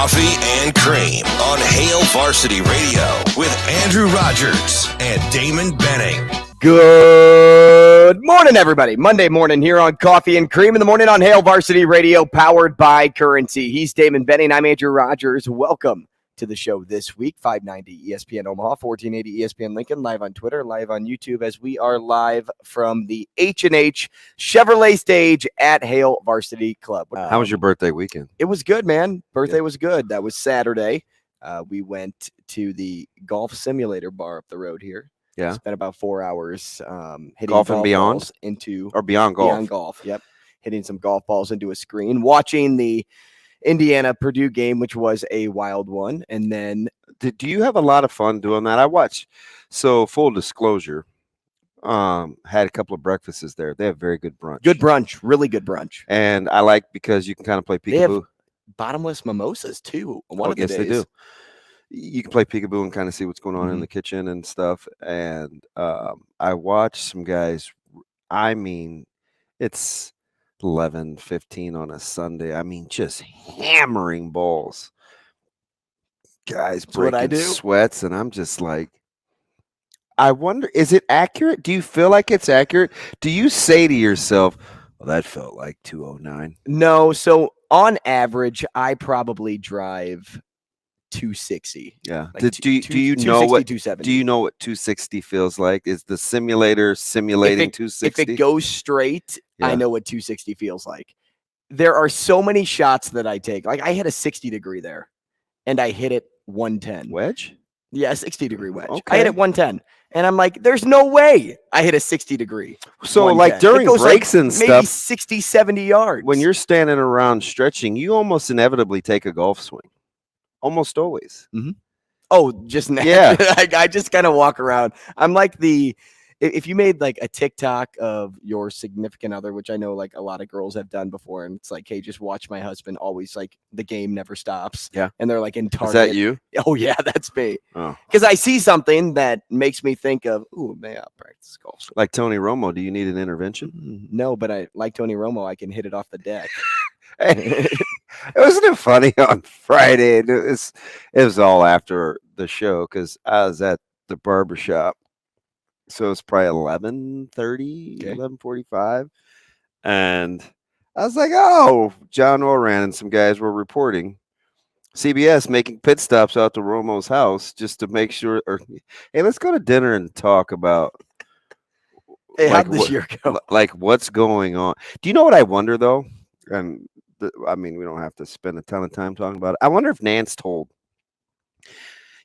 Coffee and Cream on Hail Varsity Radio with Andrew Rogers and Damon Benning. Good morning, everybody. Monday morning here on Coffee and Cream in the morning on Hail Varsity Radio, powered by Currency. He's Damon Benning. I'm Andrew Rogers. Welcome to the show this week, 590 ESPN Omaha, 1480 ESPN Lincoln, live on Twitter, live on YouTube, as we are live from the H&H Chevrolet stage at Hail Varsity Club. How was your birthday weekend? It was good, man. Birthday was good. That was Saturday. We went to the golf simulator bar up the road here. Yeah. Spent about 4 hours hitting golf and beyond balls into or beyond golf. Beyond golf. Yep. Hitting some golf balls into a screen, watching the Indiana-Purdue game, which was a wild one. And then do you have a lot of fun doing that? I watched. So full disclosure, had a couple of breakfasts there. They have very good brunch. Good brunch. Really good brunch. And I like because you can kind of play peekaboo. They have bottomless mimosas too. One of the days. They do. You can play peekaboo and kind of see what's going on in the kitchen and stuff. And I watched some guys. I mean, it's 11:15 on a Sunday. I mean, just hammering balls. Guys breaking sweats, and I'm just like, I wonder, is it accurate? Do you feel like it's accurate? Do you say to yourself, well, that felt like 209? No. So on average, I probably drive 260. Yeah. Like do you know what 260 feels like? Is the simulator simulating 260? If it goes straight, I know what 260 feels like. There are so many shots that I take. Like I hit a 60 degree there and I hit it 110. Wedge? Yeah, 60 degree wedge. Okay. I hit it 110. And I'm like, there's no way I hit a 60 degree. So like during breaks and stuff, maybe 60, 70 yards. When you're standing around stretching, you almost inevitably take a golf swing. Almost always. Mm-hmm. Oh, just now. Yeah. I just kind of walk around. I'm like if you made like a TikTok of your significant other, which I know like a lot of girls have done before, and it's like, hey, just watch my husband always, like, the game never stops. Yeah. And they're like in Target. Is that you? Oh yeah, that's me. Oh. Because I see something that makes me think of, ooh, may I practice golf? Like Tony Romo, do you need an intervention? No, but I like Tony Romo, I can hit it off the deck. Wasn't it funny on Friday? It was all after the show because I was at the barbershop. So it's probably 11:30, 11:45. And I was like, oh, John Oran and some guys were reporting CBS making pit stops out to Romo's house just to make sure, hey, let's go to dinner and talk about how'd this year go? Like what's going on. Do you know what I wonder though? And I mean, we don't have to spend a ton of time talking about it. I wonder if Nance told.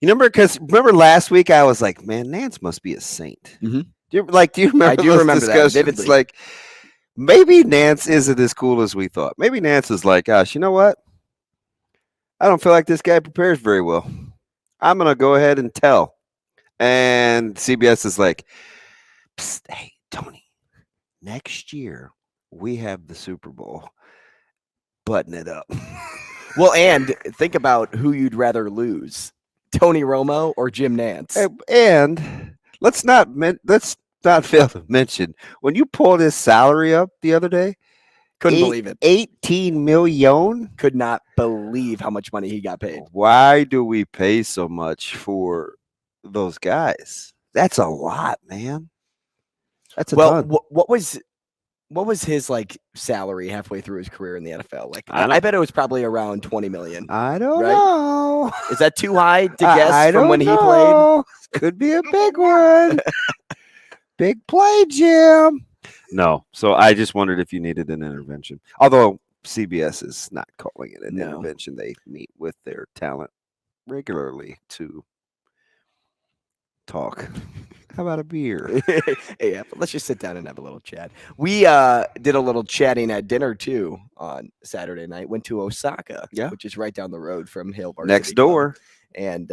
You remember last week I was like, man, Nance must be a saint. Mm-hmm. Do you remember? I do remember that vividly. It's like maybe Nance isn't as cool as we thought. Maybe Nance is like, gosh, you know what? I don't feel like this guy prepares very well. I'm gonna go ahead and tell. And CBS is like, hey, Tony, next year we have the Super Bowl. Button it up. Well, and think about who you'd rather lose, Tony Romo or Jim Nance. And let's not fail to mention when you pulled his salary up the other day. Couldn't believe it. 18 million. Could not believe how much money he got paid. Why do we pay so much for those guys? That's a lot, man. That's a ton. What was his like salary halfway through his career in the NFL? Like I bet it was probably around 20 million. I don't know. Is that too high to guess from when he played? Could be a big one. Big play, Jim. No. So I just wondered if you needed an intervention. Although CBS is not calling it an intervention. They meet with their talent regularly to talk. How about a beer? Yeah, but let's just sit down and have a little chat. We did a little chatting at dinner too on Saturday night. Went to Osaka, which is right down the road from Hail Varsity next door. Club. And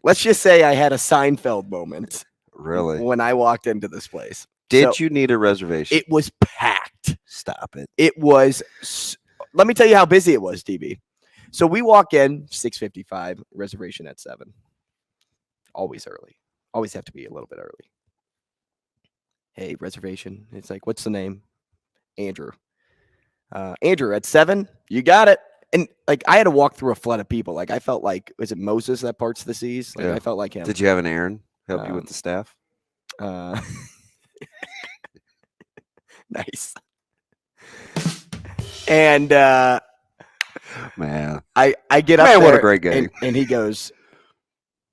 let's just say I had a Seinfeld moment. Really? When I walked into this place. Did you need a reservation? It was packed. Stop it. It was. Let me tell you how busy it was, DB. So we walk in 6:55, reservation at 7. Always early. Always have to be a little bit early. Hey, reservation. It's like, what's the name? Andrew. Andrew, at 7, you got it. And like I had to walk through a flood of people. Like I felt like, was it Moses that parts the seas? Like Yeah. I felt like him. Did you have an Aaron help you with the staff? Nice. And Man, I get up man, there what a great game. and he goes,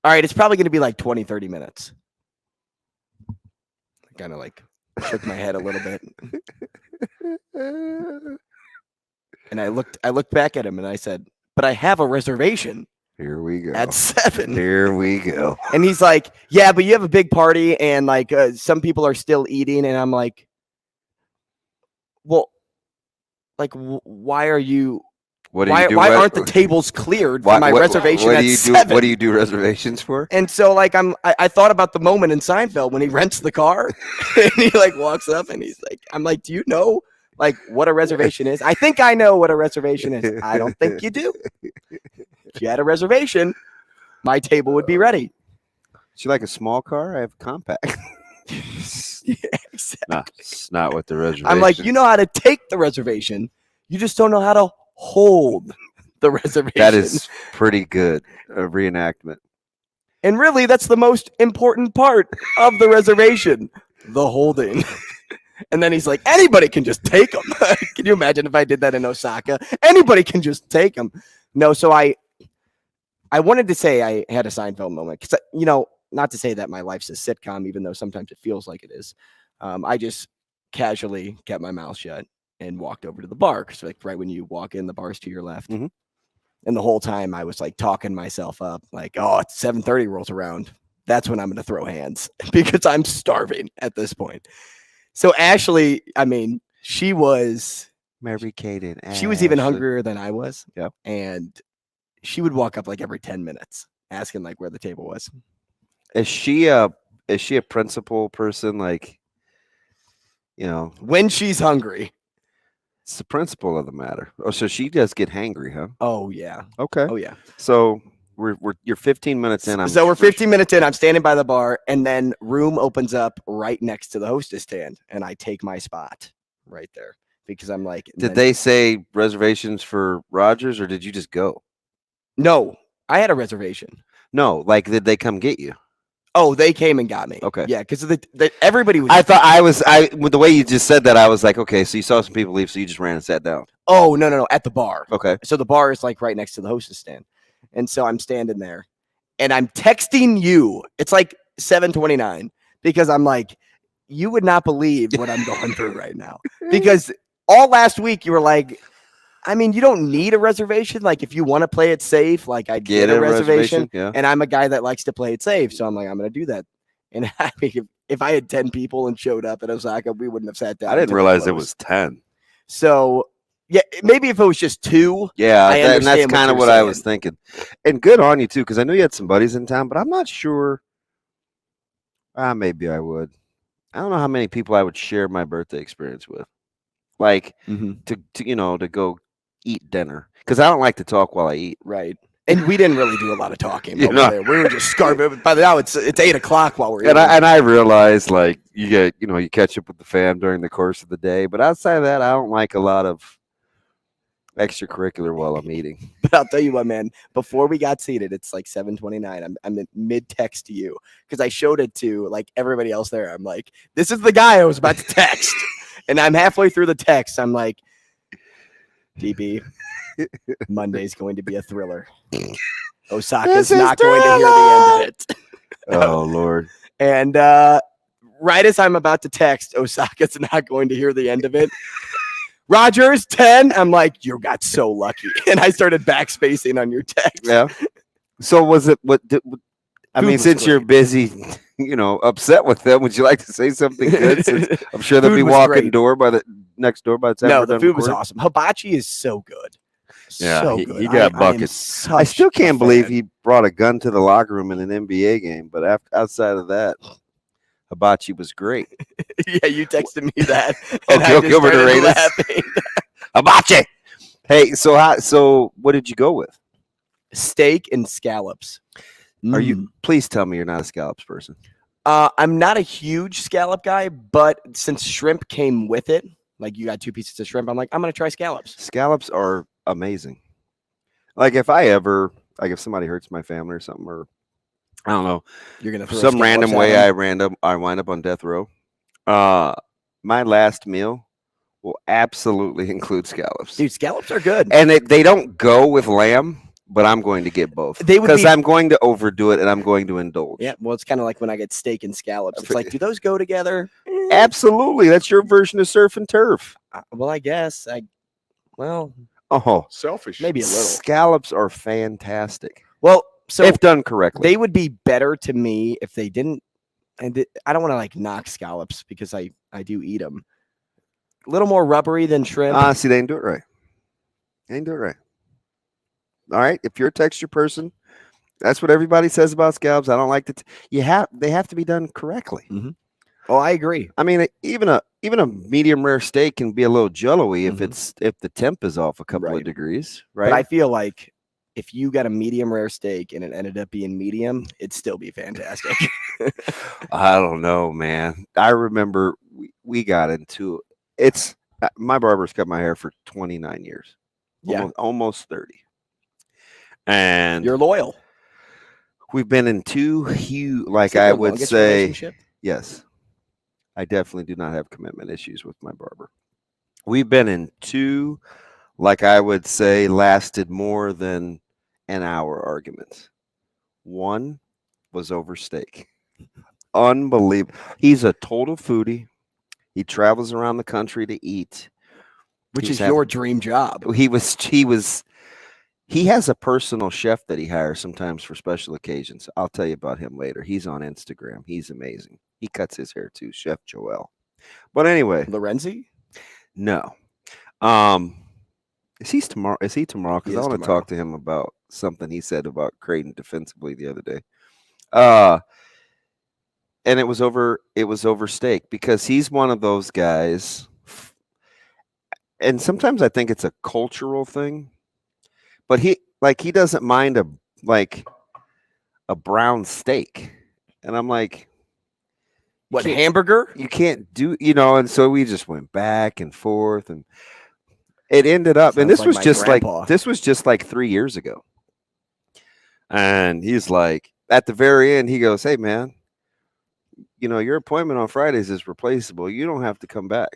all right, it's probably going to be like 20, 30 minutes. I kind of like shook my head a little bit. And I looked back at him and I said, but I have a reservation. Here we go. At 7. Here we go. And he's like, yeah, but you have a big party and like some people are still eating. And I'm like, well, like, why are you? Why aren't the tables cleared for my reservation at 7? What do you do reservations for? And so like I thought about the moment in Seinfeld when he rents the car and he like walks up and he's like, I'm like, do you know like what a reservation is? I think I know what a reservation is. I don't think you do. If you had a reservation, my table would be ready. Is you like a small car? I have a compact. Yeah, exactly. No, it's not what the reservation. I'm like, you know how to take the reservation. You just don't know how to hold the reservation. That is pretty good. A reenactment. And really, that's the most important part of the reservation, the holding. And then he's like, anybody can just take them. Can you imagine if I did that in Osaka? Anybody can just take them. No, so I wanted to say I had a Seinfeld moment because, you know, not to say that my life's a sitcom, even though sometimes it feels like it is. I just casually kept my mouth shut and walked over to the bar. Because like right when you walk in, the bar's to your left. Mm-hmm. And the whole time I was like talking myself up like, oh, it's 7:30 rolls around. That's when I'm going to throw hands because I'm starving at this point. So Ashley, I mean, she was Mary-Kate and she was even hungrier than I was. Yeah. And she would walk up like every 10 minutes asking like where the table was. Is she a principal person? Like, you know, when she's hungry. It's the principle of the matter. Oh, so she does get hangry, huh? Oh yeah. Okay. Oh yeah. So you're 15 minutes in. So we're 15 minutes in. I'm standing by the bar, and then room opens up right next to the hostess stand, and I take my spot right there because I'm like. Did they say reservations for Rogers, or did you just go? No, I had a reservation. No, like did they come get you? Oh, they came and got me. Okay. Yeah, because everybody was. I thought with the way you just said that, I was like, okay, so you saw some people leave, so you just ran and sat down. Oh, no, at the bar. Okay. So the bar is like right next to the hostess stand. And so I'm standing there and I'm texting you. It's like 7:29 because I'm like, you would not believe what I'm going through right now. Because all last week you were like, I mean, you don't need a reservation. Like, if you want to play it safe, like I'd get a reservation. Yeah. And I'm a guy that likes to play it safe. So I'm like, I'm going to do that. And I mean, if I had 10 people and showed up at Osaka, we wouldn't have sat down. I didn't realize it was 10. So, yeah, maybe if it was just 2. Yeah, and that's kind of what I was thinking. And good on you, too, because I knew you had some buddies in town, but I'm not sure. Maybe I would. I don't know how many people I would share my birthday experience with. Like, to go eat dinner, because I don't like to talk while I eat. Right. And we didn't really do a lot of talking. There. We were just scarfing. By now it's 8:00 while we're eating. And I realized, like, you catch up with the fam during the course of the day, but outside of that, I don't like a lot of extracurricular while I'm eating. But I'll tell you what, man, before we got seated, it's like 7:29. I'm in mid-text to you because I showed it to like everybody else there. I'm like, this is the guy I was about to text. And I'm halfway through the text. I'm like, DB, Monday's going to be a thriller. Osaka's not going to hear the end of it. Oh, Lord. And right as I'm about to text, Osaka's not going to hear the end of it. Rogers, 10. I'm like, you got so lucky. And I started backspacing on your text. Yeah. So was it since you're busy, upset with them, would you like to say something good? Since I'm sure they'll be walking next door by the time. No, the food was awesome. Hibachi is so good. Yeah, so good. He got buckets. I still can't believe he brought a gun to the locker room in an NBA game. But outside of that, hibachi was great. Yeah, you texted me that. And I just started laughing. Hibachi. Hey, so what did you go with? Steak and scallops. Are you? Please tell me you're not a scallops person. I'm not a huge scallop guy, but since shrimp came with it, like you got 2 pieces of shrimp, I'm like, I'm gonna try scallops. Scallops are amazing. Like if somebody hurts my family or something, or I don't know, You're gonna for throw some random scallops way at 'em? I wind up on death row. My last meal will absolutely include scallops. Dude, scallops are good. And they don't go with lamb, but I'm going to get both They would because be. I'm going to overdo it and I'm going to indulge. Yeah, well, it's kind of like when I get steak and scallops. It's like, do those go together? Absolutely. That's your version of surf and turf. Well, I guess. Well, Oh, Selfish. maybe a little. scallops are fantastic Well, so if done correctly. they would be better to me if they didn't. And I don't want to like knock scallops because I do eat them. A little more rubbery than shrimp. See, they didn't do it right. They didn't do it right. All right. If you're a texture person, that's what everybody says about scallops. I don't like they have to be done correctly. Mm-hmm. Oh, I agree. I mean, even a medium rare steak can be a little jello-y if the temp is off a couple of degrees, right? But I feel like if you got a medium rare steak and it ended up being medium, it'd still be fantastic. I don't know, man. I remember we got into it's my barber's cut my hair for 29 years. Yeah. Almost 30. And you're loyal. We've been in two huge, like Is it I your would longest say, relationship? yes. I definitely do not have commitment issues with my barber. We've been in two, like I would say, lasted more than an hour arguments. One was over steak. Unbelievable. He's a total foodie. He travels around the country to eat. Which is your dream job. He has a personal chef that he hires sometimes for special occasions. I'll tell you about him later. He's on Instagram. He's amazing. He cuts his hair too, Chef Joel. But anyway, Lorenzi? No. Is he tomorrow? Because I want to talk to him about something he said about Creighton defensively the other day. And it was over steak because he's one of those guys. And sometimes I think it's a cultural thing, but he doesn't mind a brown steak. And I'm like, what, hamburger? You can't do, and so we just went back and forth and it ended up, and this was just like 3 years ago. And he's like, at the very end, he goes, "Hey man, your appointment on Fridays is replaceable. You don't have to come back."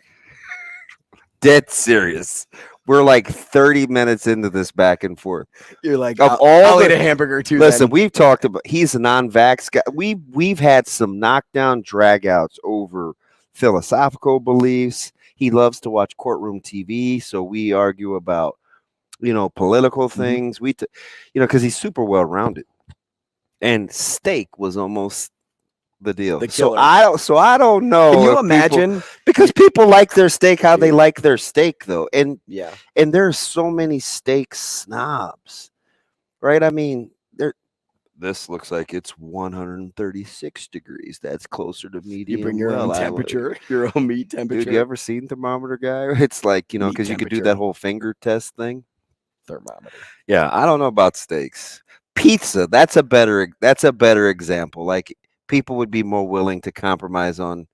Dead serious. We're like 30 minutes into this back and forth. You're like, I'll eat a hamburger too. Listen, we've talked about, he's a non-vax guy. We've had some knockdown dragouts over philosophical beliefs. He loves to watch courtroom TV, so we argue about, political things. Because he's super well-rounded. And steak was almost the deal. So I don't know. Can you imagine? Because people like their steak how they like their steak, though. And there's so many steak snobs, right? I mean, this looks like it's 136 degrees. That's closer to medium. You bring your own temperature, your own meat temperature. Dude, you ever seen thermometer guy? It's like, because you could do that whole finger test thing. Thermometer. Yeah, I don't know about steaks. Pizza, that's a better example. Like, people would be more willing to compromise on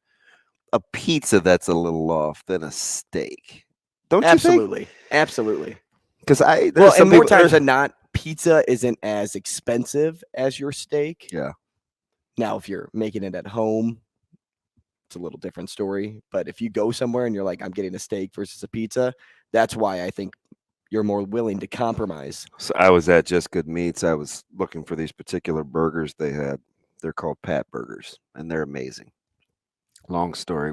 a pizza that's a little off than a steak. Don't you think? Absolutely. Because more times than not, pizza isn't as expensive as your steak. Yeah. Now, if you're making it at home, it's a little different story. But if you go somewhere and you're like, I'm getting a steak versus a pizza, that's why I think you're more willing to compromise. So I was at Just Good Meats. I was looking for these particular burgers they had. They're called Pat Burgers, and they're amazing. Long story.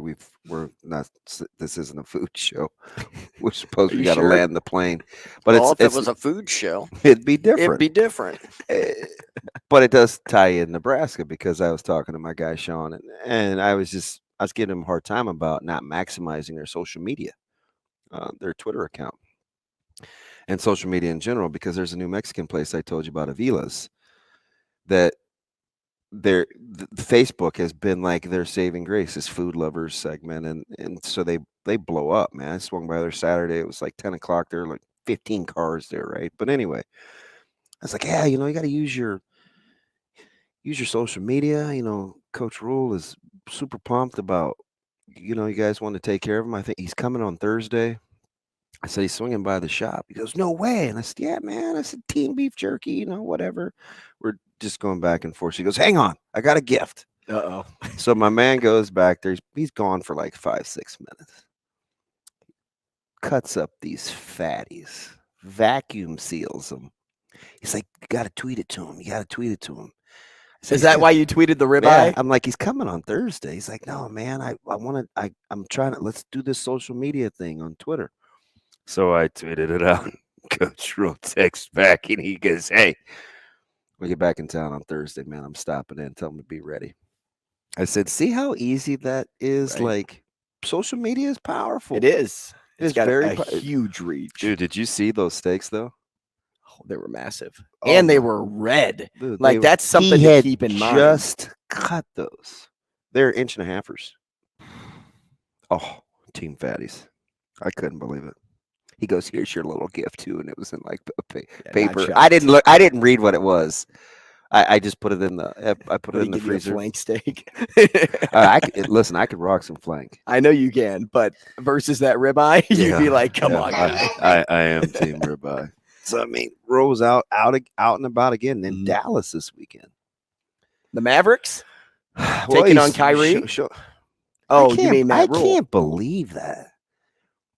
We're not. This isn't a food show. We're supposed we got to land the plane, but if it was a food show, it'd be different. It'd be different. But it does tie in Nebraska because I was talking to my guy Sean, and I was giving him a hard time about not maximizing their social media, their Twitter account, and social media in general. Because there's a new Mexican place I told you about, Avila's, that. The Facebook has been like their saving grace, this food lovers segment, and so they blow up, man. I swung by there Saturday. It was like 10 o'clock. There were like 15 cars there, right? But anyway, I was like, yeah, you got to use your social media. Coach Rule is super pumped about, you guys want to take care of him. I think he's coming on Thursday. I said, he's swinging by the shop. He goes, no way. And I said, yeah, man. I said, team beef jerky, whatever. We're just going back and forth. She goes, hang on. I got a gift. Uh-oh. So my man goes back there. He's gone for like 5-6 minutes. Cuts up these fatties, vacuum seals them. He's like, you got to tweet it to him. You got to tweet it to him. Is that why you tweeted the ribeye? Yeah, I'm like, he's coming on Thursday. He's like, no, man, I'm trying to, let's do this social media thing on Twitter. So I tweeted it out. Coach Rule texts back and he goes, hey, we get back in town on Thursday, man. I'm stopping in. Tell him to be ready. I said, see how easy that is? Right. Like, social media is powerful. It is. It's got very a huge reach. Dude, did you see those steaks, though? Oh, they were massive. Oh, and they were red. Dude, Like, that's something he to had keep in mind. Just cut those. They're 1.5 inches. Oh, team fatties. I couldn't believe it. He goes, here's your little gift, too. And it was in, like, paper. I didn't look. I didn't read what it was. I just put it in the. I put it in the freezer. Flank steak. Listen, I could rock some flank. I know you can, but versus that ribeye, you'd be like, "Come on, guy." I am team ribeye. So I mean, Rose out and about again in Dallas this weekend. The Mavericks taking on Kyrie. Oh, you mean Matt Rule? I can't believe that.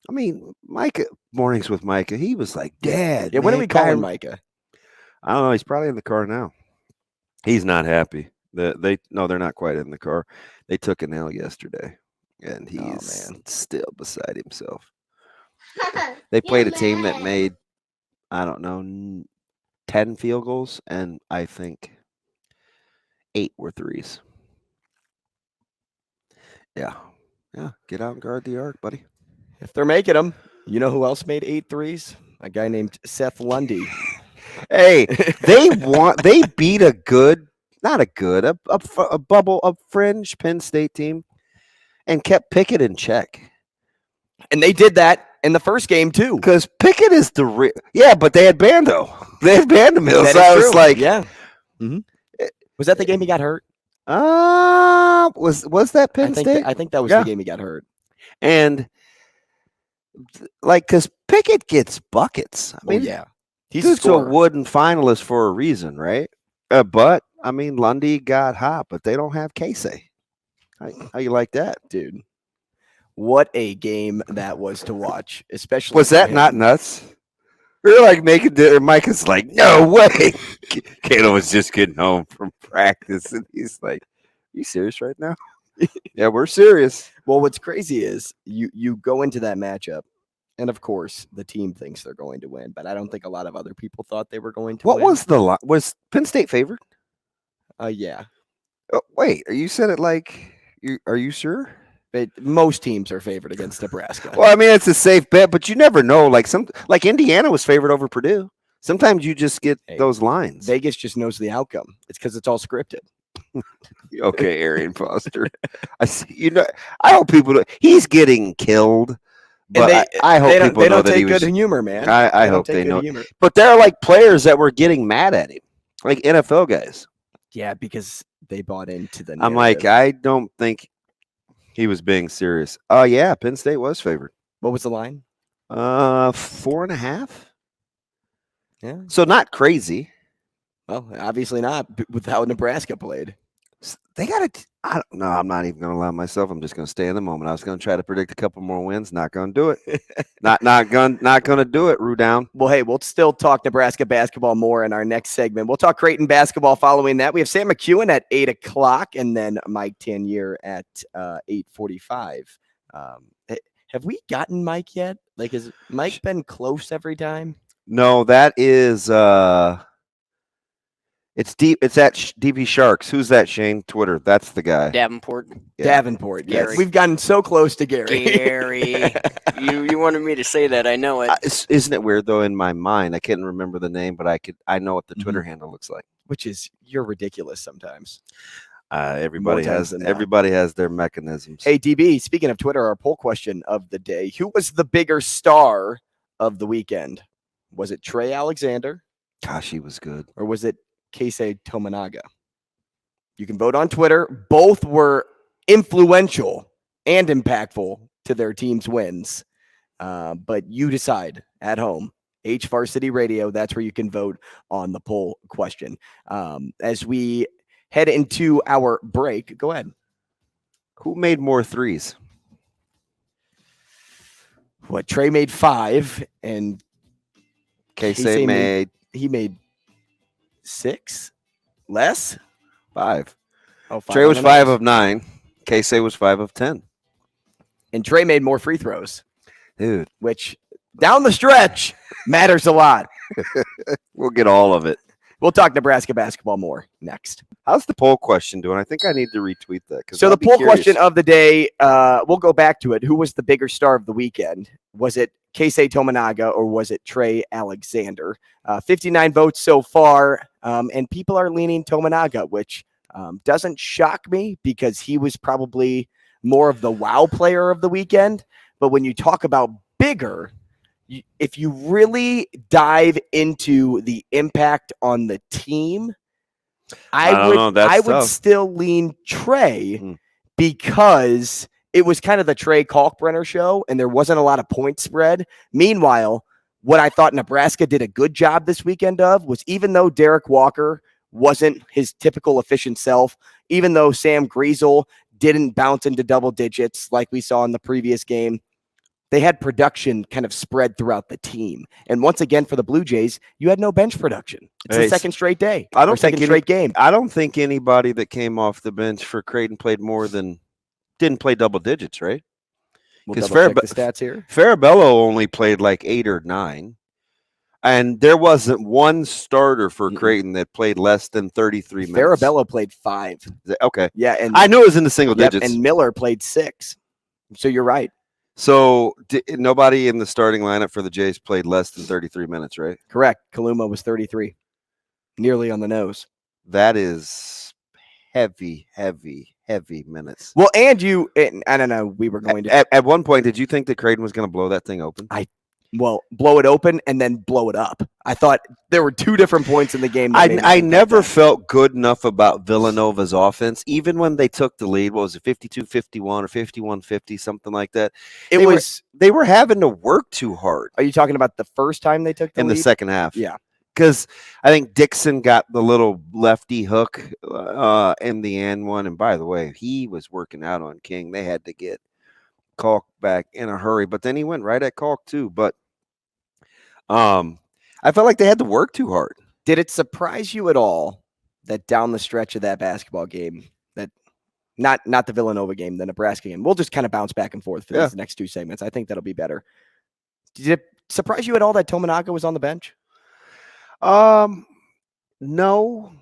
I mean, Micah mornings with Micah. He was like, "Dad." Yeah, when are we calling Micah? I don't know. He's probably in the car now. He's not happy. They're not quite in the car. They took an L yesterday, and he's still beside himself. They played a team that made, I don't know, 10 field goals, and I think 8 were threes. Yeah. Get out and guard the arc, buddy. If they're making them, you know who else made 8 threes? A guy named Seth Lundy. Hey, they beat a fringe Penn State team and kept Pickett in check. And they did that in the first game too. Because Pickett is the real. Yeah, but they had Bando. They had Vanderbilt. So I was like, yeah. Mm-hmm. Was that the game he got hurt? Was that Penn State? I think that was the game he got hurt. And like, because Pickett gets buckets. I mean, he's a Wooden finalist for a reason, right? But I mean, Lundy got hot, but they don't have Casey. How you like that, dude? What a game that was to watch, especially. Was that not nuts? We were like making dinner. Micah's like, no way. Kato was just getting home from practice, and he's like, you serious right now? Yeah, we're serious. Well, what's crazy is you go into that matchup, and of course, the team thinks they're going to win, but I don't think a lot of other people thought they were going to win. What was the line? Was Penn State favored? Yeah. Oh, wait, you said it like, are you sure? Most teams are favored against Nebraska. Well, I mean, it's a safe bet, but you never know. Like Indiana was favored over Purdue. Sometimes you just get those lines. Vegas just knows the outcome. It's because it's all scripted. Okay, Arian Foster. I see. I hope people. He's getting killed. But I hope people know that he was. Good humor, man. I hope they know. Humor. But there are like players that were getting mad at him, like NFL guys. Yeah, because they bought into the narrative. I'm like, I don't think he was being serious. Oh, yeah, Penn State was favored. What was the line? 4.5. Yeah. So not crazy. Well, obviously not with how Nebraska played. They got to. I don't know. I'm not even going to allow myself. I'm just going to stay in the moment. I was going to try to predict a couple more wins. Not going to do it. not going to do it. Rue down. Well, hey, we'll still talk Nebraska basketball more in our next segment. We'll talk Creighton basketball following that. We have Sam McKewon at 8:00, and then Mike Tanier at 8:45. Have we gotten Mike yet? Like, has Mike been close every time? No, that is. It's deep. It's at DP Sharks. Who's that, Shane? Twitter. That's the guy. Davenport. Yeah. Davenport. Yes. We've gotten so close to Gary. Gary. you wanted me to say that. I know it. Isn't it weird though? In my mind, I can't remember the name, but I know what the Twitter handle looks like. Which is, you're ridiculous sometimes. Everybody has their mechanisms. Hey, DB. Speaking of Twitter, our poll question of the day: who was the bigger star of the weekend? Was it Trey Alexander? Gosh, he was good. Or was it Keisei Tominaga? You can vote on Twitter. Both were influential and impactful to their team's wins. But you decide at home. H Varsity Radio, that's where you can vote on the poll question. As we head into our break, go ahead. Who made more threes? What, Trey made 5, and Casey made he made 6? Less? 5. Oh, 5 Trey on was the 5 nose. of 9. Casey was 5 of 10. And Trey made more free throws, Dude, which down the stretch matters a lot. we'll get all of it. We'll talk Nebraska basketball more next. How's the poll question doing? I think I need to retweet that. So the poll question of the day, we'll go back to it. Who was the bigger star of the weekend? Was it Keisei Tominaga or was it Trey Alexander? 59 votes so far, and people are leaning Tominaga, which doesn't shock me because he was probably more of the wow player of the weekend. But when you talk about bigger, if you really dive into the impact on the team, I would still lean Trey because it was kind of the Trey Kalkbrenner show and there wasn't a lot of point spread. Meanwhile, what I thought Nebraska did a good job this weekend of was, even though Derek Walker wasn't his typical efficient self, even though Sam Griesel didn't bounce into double digits like we saw in the previous game, they had production kind of spread throughout the team. And once again, for the Blue Jays, you had no bench production. It's the second straight day. Second straight game. I don't think anybody that came off the bench for Creighton didn't play double digits, right? We'll double check the stats here. Farabello only played like 8 or 9. And there wasn't one starter for Creighton that played less than 33 minutes. Farabello played 5. Okay. Yeah. And I knew it was in the single digits. And Miller played 6. So you're right. So nobody in the starting lineup for the Jays played less than 33 minutes, right? Correct. Kaluma was 33. Nearly on the nose. That is heavy minutes. Well, I don't know, we were going to. At one point, did you think that Creighton was going to blow that thing open? Blow it open and then blow it up. I thought there were 2 different points in the game. I never felt good enough about Villanova's offense, even when they took the lead. What was it, 52-51 or 51-50, something like that? They were having to work too hard. Are you talking about the first time they took the lead? In the second half? Yeah. Because I think Dixon got the little lefty hook in the end one. And by the way, he was working out on King. They had to get Kalk back in a hurry. But then he went right at Kalk too. But I felt like they had to work too hard. Did it surprise you at all that down the stretch of that basketball game, that not the Villanova game, the Nebraska game, we'll just kind of bounce back and forth for these next 2 segments. I think that'll be better. Did it surprise you at all that Tominaga was on the bench? No,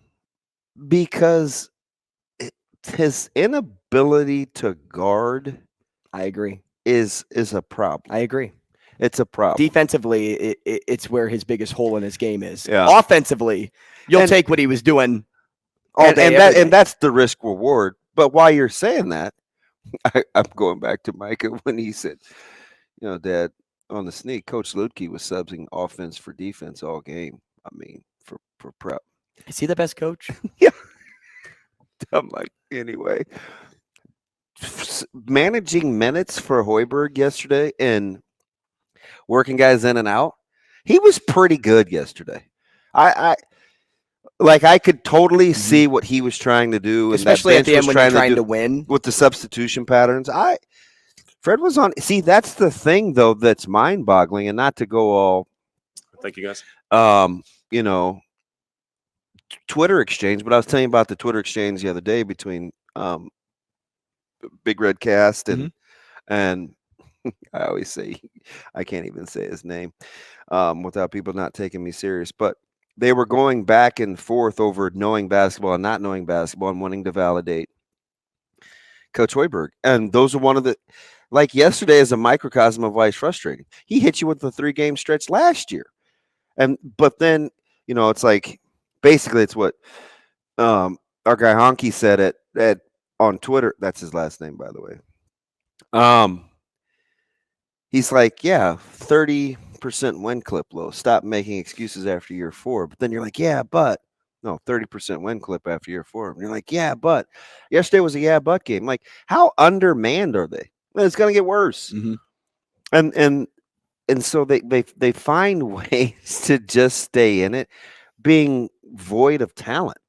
because his inability to guard, I agree, is a problem. I agree. It's a problem. Defensively, it's where his biggest hole in his game is. Yeah. Offensively, you'll take what he was doing all day. And that's the risk reward. But while you're saying that, I'm going back to Micah when he said, Dad, on the sneak, Coach Ludke was subbing offense for defense all game. I mean, for prep. Is he the best coach? Yeah. I'm like, anyway. Managing minutes for Hoiberg yesterday and working guys in and out, he was pretty good yesterday. I could totally see what he was trying to do, especially at the end when you're trying to win with the substitution patterns. Fred was on. See, that's the thing though that's mind-boggling, and not to go all. Thank you, guys. Twitter exchange, but I was telling you about the Twitter exchange the other day between Big Red Cast and I always say, I can't even say his name without people not taking me serious, but they were going back and forth over knowing basketball and not knowing basketball and wanting to validate Coach Hoiberg. And those are one of the, like yesterday is a microcosm of why he's frustrating. He hit you with the 3-game stretch last year. But then, it's like, basically it's what our guy Honky said on Twitter. That's his last name, by the way. He's like, 30% win clip low. Stop making excuses after year 4. But then you're like, 30% win clip after year 4. And you're like, but yesterday was a but game. Like, how undermanned are they? It's going to get worse. Mm-hmm. And and so they find ways to just stay in it, being void of talent,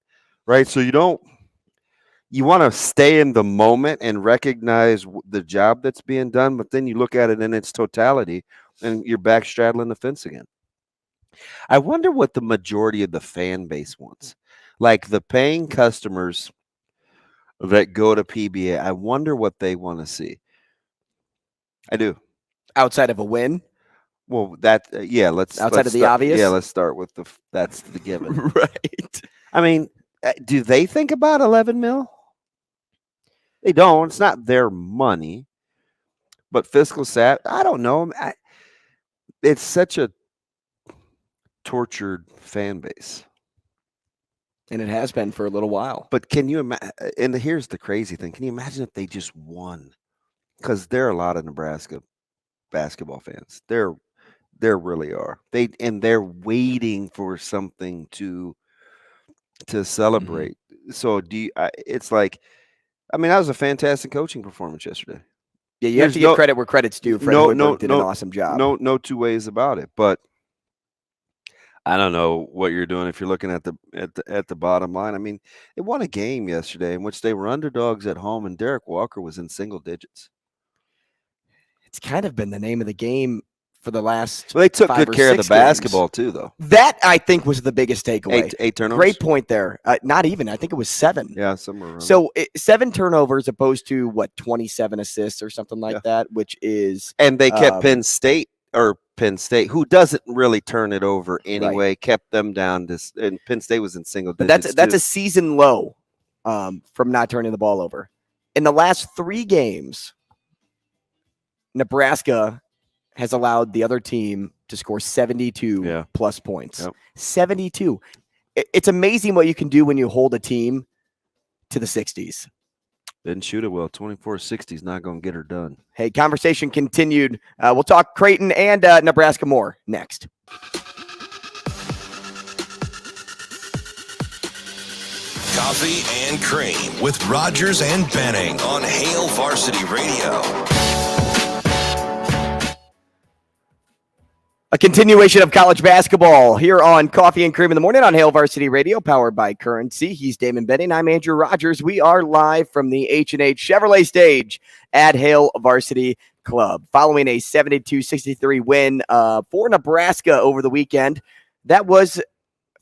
right? So you want to stay in the moment and recognize the job that's being done, but then you look at it in its totality, and you're back straddling the fence again. I wonder what the majority of the fan base wants, like the paying customers that go to PBA. I wonder what they want to see. I do. Outside of a win, Well, that yeah. outside of the obvious, yeah. Let's start with that's the given. right? I mean, do they think about 11 mil? They don't. It's not their money, but fiscal sat. I don't know. It's such a tortured fan base. And it has been for a little while. But can you imagine? And here's the crazy thing: can you imagine if they just won? Because there are a lot of Nebraska basketball fans. There really are. They're waiting for something to celebrate. So it's like, I mean, that was a fantastic coaching performance yesterday. Yeah, you have to give credit where credit's due. Fred Hoiberg did an awesome job. No two ways about it. But I don't know what you're doing if you're looking at the bottom line. I mean, they won a game yesterday in which they were underdogs at home, and Derek Walker was in single digits. It's kind of been the name of the game for the last. Well, they took good care of the basketball too, though. That I think was the biggest takeaway. Eight turnovers. Great point there. Not even. I think it was 7. Yeah, somewhere around. So 7 turnovers opposed to what 27 assists or something like that, which is. And they kept Penn State, who doesn't really turn it over anyway, right. Kept them down. And Penn State was in single digits. That's a season low from not turning the ball over. In the last 3 games, Nebraska has allowed the other team to score 72 plus points. Yep. 72. It's amazing what you can do when you hold a team to the 60s. Didn't shoot it well. 24-60 is not going to get her done. Hey, conversation continued. We'll talk Creighton and Nebraska more next. Coffee and Cream with Rogers and Benning on Hail Varsity Radio. A continuation of college basketball here on Coffee and Cream in the Morning on Hail Varsity Radio, powered by Currency. He's Damon Benning. I'm Andrew Rogers. We are live from the H&H Chevrolet stage at Hail Varsity Club. Following a 72-63 win for Nebraska over the weekend, that was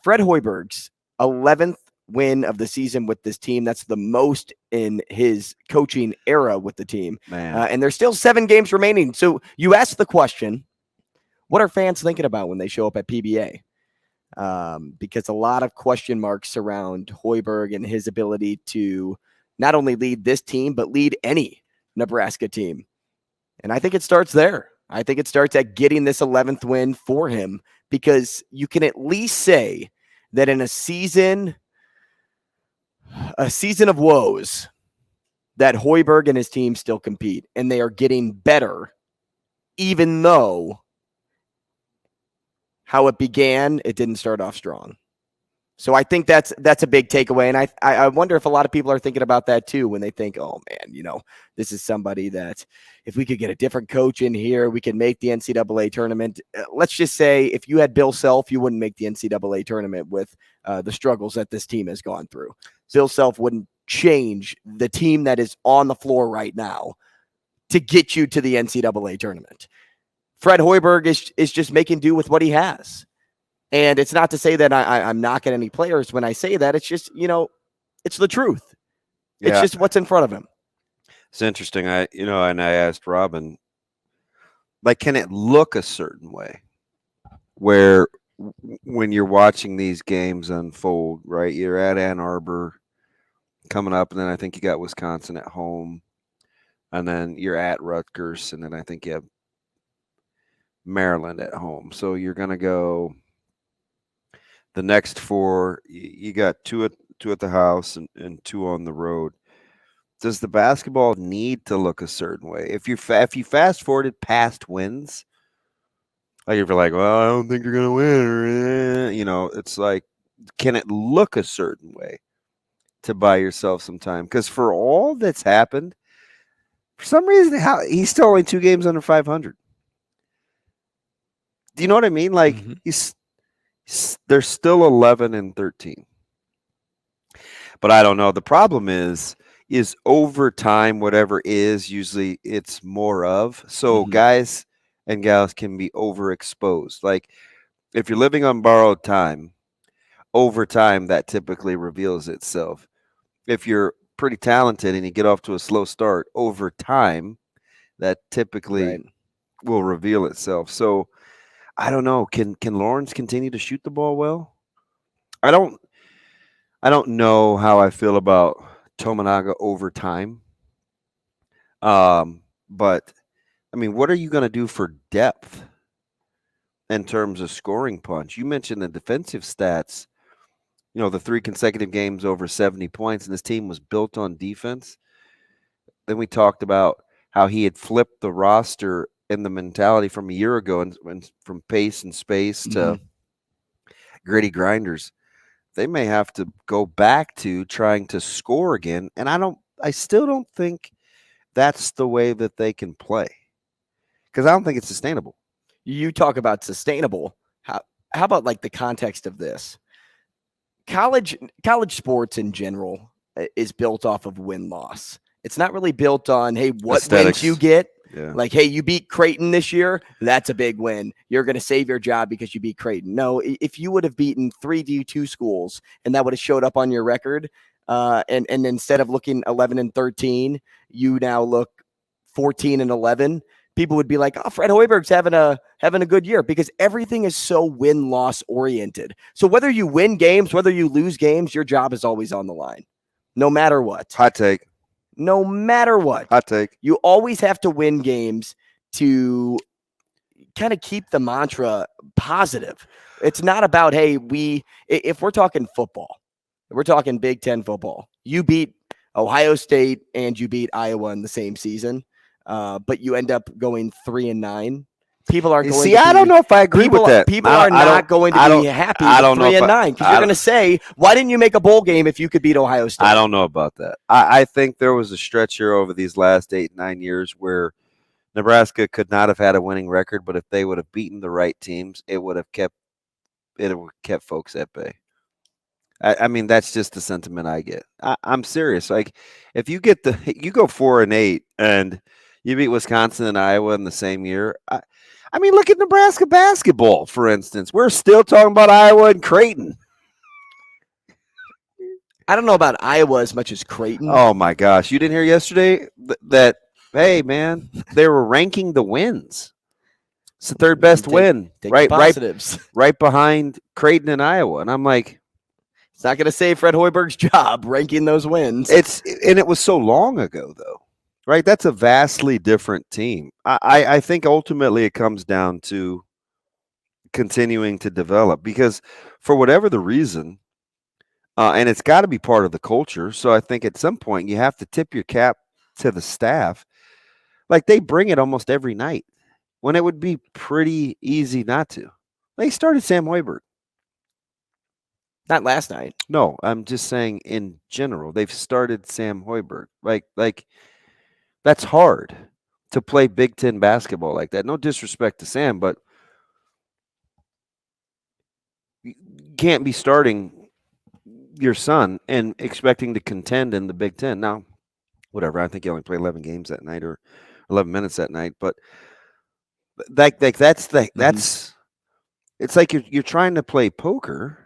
Fred Hoiberg's 11th win of the season with this team. That's the most in his coaching era with the team. And there's still 7 games remaining. So you asked the question, what are fans thinking about when they show up at PBA? Because a lot of question marks surround Hoiberg and his ability to not only lead this team, but lead any Nebraska team. And I think it starts there. I think it starts at getting this 11th win for him, because you can at least say that in a season of woes, that Hoiberg and his team still compete, and they are getting better, even though how it began, it didn't start off strong. So I think that's a big takeaway. And I wonder if a lot of people are thinking about that too, when they think, oh man, this is somebody that if we could get a different coach in here, we can make the NCAA tournament. Let's just say if you had Bill Self, you wouldn't make the NCAA tournament with the struggles that this team has gone through. Bill Self wouldn't change the team that is on the floor right now to get you to the NCAA tournament. Fred Hoiberg is just making do with what he has. And it's not to say that I'm knocking any players when I say that. It's just, it's the truth. Yeah. It's just what's in front of him. It's interesting. And I asked Robin, like, can it look a certain way where when you're watching these games unfold, right? You're at Ann Arbor coming up, and then I think you got Wisconsin at home, and then you're at Rutgers, and then I think you have Maryland at home. So you're going to go the next 4. You got 2 at the house and 2 on the road. Does the basketball need to look a certain way? If you fast forwarded past wins, like if you're like, well, I don't think you're going to win, or, it's like, can it look a certain way to buy yourself some time? Because for all that's happened, for some reason, he's still only 2 games under 500. Do you know what I mean? Like they're still 11-13. But I don't know. The problem is over time, whatever is, usually it's more of. So guys and gals can be overexposed. Like if you're living on borrowed time, over time that typically reveals itself. If you're pretty talented and you get off to a slow start, over time that typically will reveal itself. So I don't know. Can Lawrence continue to shoot the ball well? I don't know how I feel about Tominaga over time. But I mean, what are you going to do for depth in terms of scoring punch? You mentioned the defensive stats. You know, the 3 consecutive games over 70 points, and this team was built on defense. Then we talked about how he had flipped the roster and the mentality from a year ago, and from pace and space to gritty grinders. They may have to go back to trying to score again, and I still don't think that's the way that they can play, because I don't think it's sustainable. You talk about sustainable. How about like the context of this? College sports in general is built off of win-loss. It's not really built on, hey, what Aesthetics. wins you get. Yeah. Like, hey, you beat Creighton this year. That's a big win. You're going to save your job because you beat Creighton. No, if you would have beaten 3 D2 schools and that would have showed up on your record, and instead of looking 11-13, you now look 14-11. People would be like, "Oh, Fred Hoiberg's having a good year," because everything is so win-loss oriented. So whether you win games, whether you lose games, your job is always on the line, no matter what. Hot take. No matter what. Hot take. You always have to win games to kind of keep the mantra positive. It's not about, hey, if we're talking football, we're talking Big Ten football. You beat Ohio State and you beat Iowa in the same season. But you end up going 3-9. People are going. I don't know if I agree with that. People are not going to be happy with 3-9 because you're going to say, "Why didn't you make a bowl game if you could beat Ohio State?" I don't know about that. I think there was a stretch here over these last 8-9 years where Nebraska could not have had a winning record, but if they would have beaten the right teams, it would have kept folks at bay. I mean, that's just the sentiment I get. I'm serious. Like, if you get you go 4-8 and you beat Wisconsin and Iowa in the same year. I mean, look at Nebraska basketball, for instance. We're still talking about Iowa and Creighton. I don't know about Iowa as much as Creighton. Oh, my gosh. You didn't hear yesterday that, hey, man, they were ranking the wins. It's the third best win. Right behind Creighton and Iowa. And I'm like, it's not going to save Fred Hoiberg's job ranking those wins. And it was so long ago, though. Right, that's a vastly different team. I think ultimately it comes down to continuing to develop, because for whatever the reason, and it's got to be part of the culture. So I think at some point you have to tip your cap to the staff. Like, they bring it almost every night when it would be pretty easy not to. They started Sam Hoiberg. Not last night. No, I'm just saying in general, they've started Sam Hoiberg. Like. That's hard to play Big Ten basketball like that. No disrespect to Sam, but you can't be starting your son and expecting to contend in the Big Ten. Now, whatever. I think he only played 11 games that night, or 11 minutes that night. But that's it's like you're trying to play poker,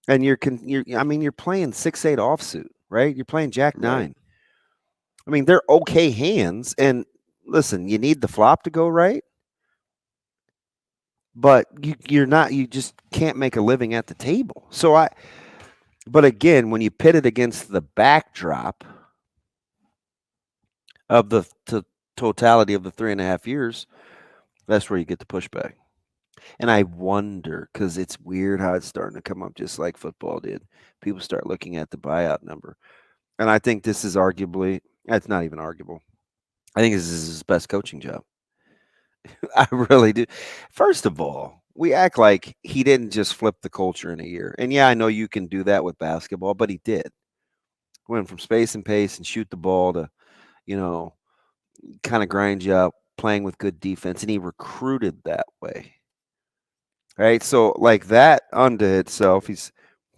and you're playing 6'8" offsuit, right? You're playing Jack 9. Right. I mean, they're okay hands, and listen, you need the flop to go right, but you just can't make a living at the table. But again, when you pit it against the backdrop of the totality of the 3.5 years, that's where you get the pushback. And I wonder, because it's weird how it's starting to come up just like football did. People start looking at the buyout number. And I think this is arguably, that's not even arguable. I think this is his best coaching job. I really do. First of all, we act like he didn't just flip the culture in a year. And yeah, I know you can do that with basketball, but he did. Went from space and pace and shoot the ball to, kind of grind you up, playing with good defense. And he recruited that way. right? So like that unto itself, he's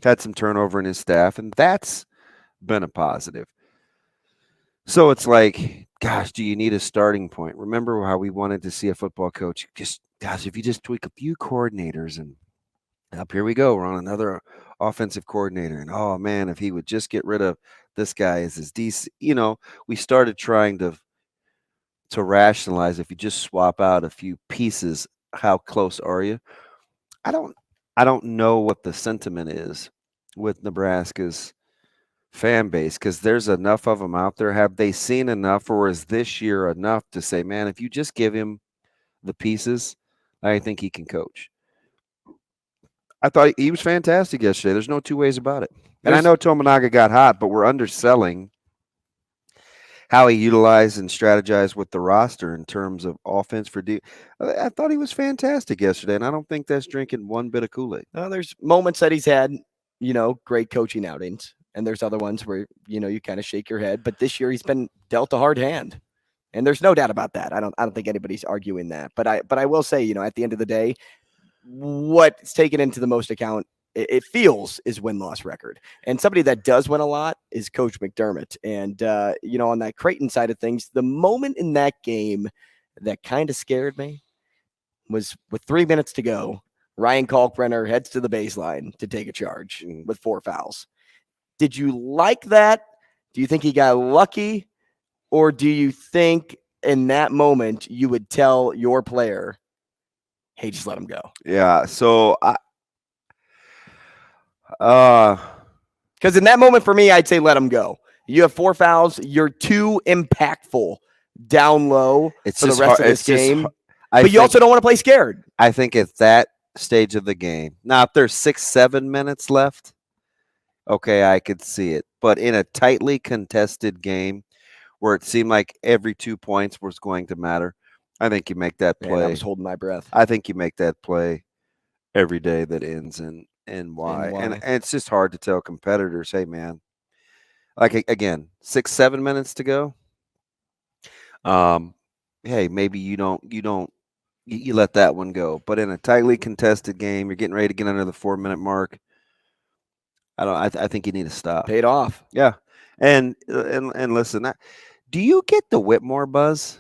had some turnover in his staff, and that's been a positive. So it's like, gosh, do you need a starting point? Remember how we wanted to see a football coach? Just, gosh, if you just tweak a few coordinators, and up here we go, we're on another offensive coordinator. And oh man, if he would just get rid of this guy as his DC, we started trying to rationalize if you just swap out a few pieces, how close are you? I don't know what the sentiment is with Nebraska's fan base, because there's enough of them out there. Have they seen enough, or is this year enough to say, man, if you just give him the pieces, I think he can coach? I thought he was fantastic yesterday. There's no two ways about it. And I know Tominaga got hot, but we're underselling how he utilized and strategized with the roster in terms of offense for D. I thought he was fantastic yesterday, and I don't think that's drinking one bit of Kool-Aid. There's moments that he's had, great coaching outings. And there's other ones where, you kind of shake your head. But this year he's been dealt a hard hand. And there's no doubt about that. I don't think anybody's arguing that. But I will say, at the end of the day, what's taken into the most account, it feels, is win-loss record. And somebody that does win a lot is Coach McDermott. And, on that Creighton side of things, the moment in that game that kind of scared me was with 3 minutes to go, Ryan Kalkbrenner heads to the baseline to take a charge with 4 fouls. Did you like that? Do you think he got lucky? Or do you think in that moment you would tell your player, hey, just let him go? Yeah, so because in that moment for me, I'd say let him go. You have 4 fouls. You're too impactful down low for the rest of this game. But you also don't want to play scared. I think at that stage of the game, now if there's 6-7 minutes left, okay, I could see it. But in a tightly contested game where it seemed like every 2 points was going to matter, I think you make that play. Man, I was holding my breath. I think you make that play every day that ends in NY. And it's just hard to tell competitors, hey, man, like, again, 6-7 minutes to go. Hey, maybe you let that one go. But in a tightly contested game, you're getting ready to get under the 4-minute mark. I think you need to stop. Paid off. Yeah. And listen, do you get the Whitmore buzz?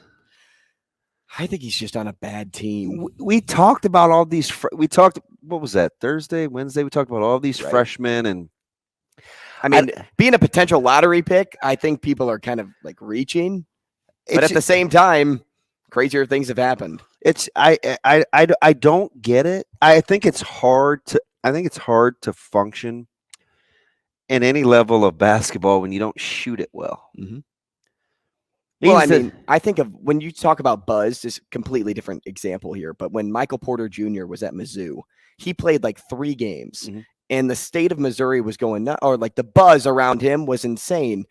I think he's just on a bad team. We talked about all these. What was that? Thursday, Wednesday? We talked about all these freshmen, and I mean, being a potential lottery pick, I think people are kind of like reaching, but at the same time, crazier things have happened. I don't get it. I think it's hard to function in any level of basketball when you don't shoot it well. Mm-hmm. Well, I mean, I think of when you talk about buzz, just completely different example here. But when Michael Porter Jr. was at Mizzou, he played like 3 games, and the state of Missouri was going nuts, or like the buzz around him was insane.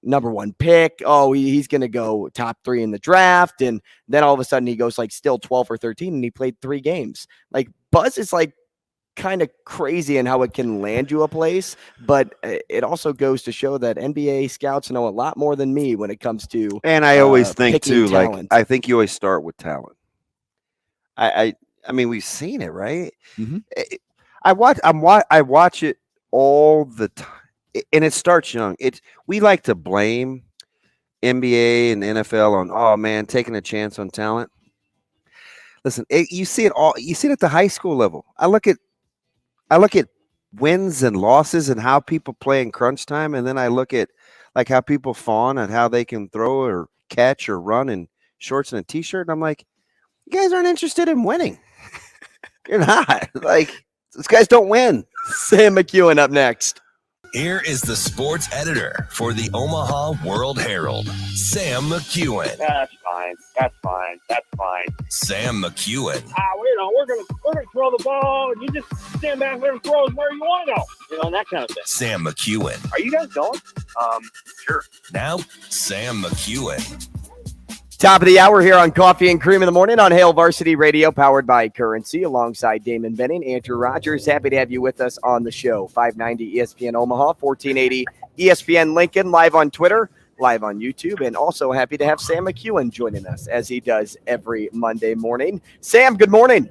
Number 1 pick. Oh, he's going to go top 3 in the draft. And then all of a sudden he goes like still 12 or 13 and he played 3 games. Like buzz is like kind of crazy in how it can land you a place, but it also goes to show that NBA scouts know a lot more than me when it comes to. And I always think too, talent. like I think you always start with talent. I mean, we've seen it, right? Mm-hmm. I watch it all the time, and it starts young. We like to blame NBA and NFL on, oh man, taking a chance on talent. Listen, you see it all. You see it at the high school level. I look at wins and losses and how people play in crunch time, and then I look at like how people fawn and how they can throw or catch or run in shorts and a t-shirt, and I'm like, you guys aren't interested in winning. You're not. Like, these guys don't win. Sam McKewon up next. Here is the sports editor for the Omaha World-Herald, Sam McKewon. That's fine. Sam McKewon. We're gonna throw the ball, and you just stand back there and throw it where you want to go. That kind of thing. Sam McKewon. Are you guys going? Sure. Now, Sam McKewon. Top of the hour here on Coffee and Cream in the Morning on Hail Varsity Radio, powered by Currency, alongside Damon Benning, Andrew Rogers. Happy to have you with us on the show. 590 ESPN Omaha, 1480 ESPN Lincoln, live on Twitter, live on YouTube, and also happy to have Sam McKewon joining us as he does every Monday morning. Sam, good morning.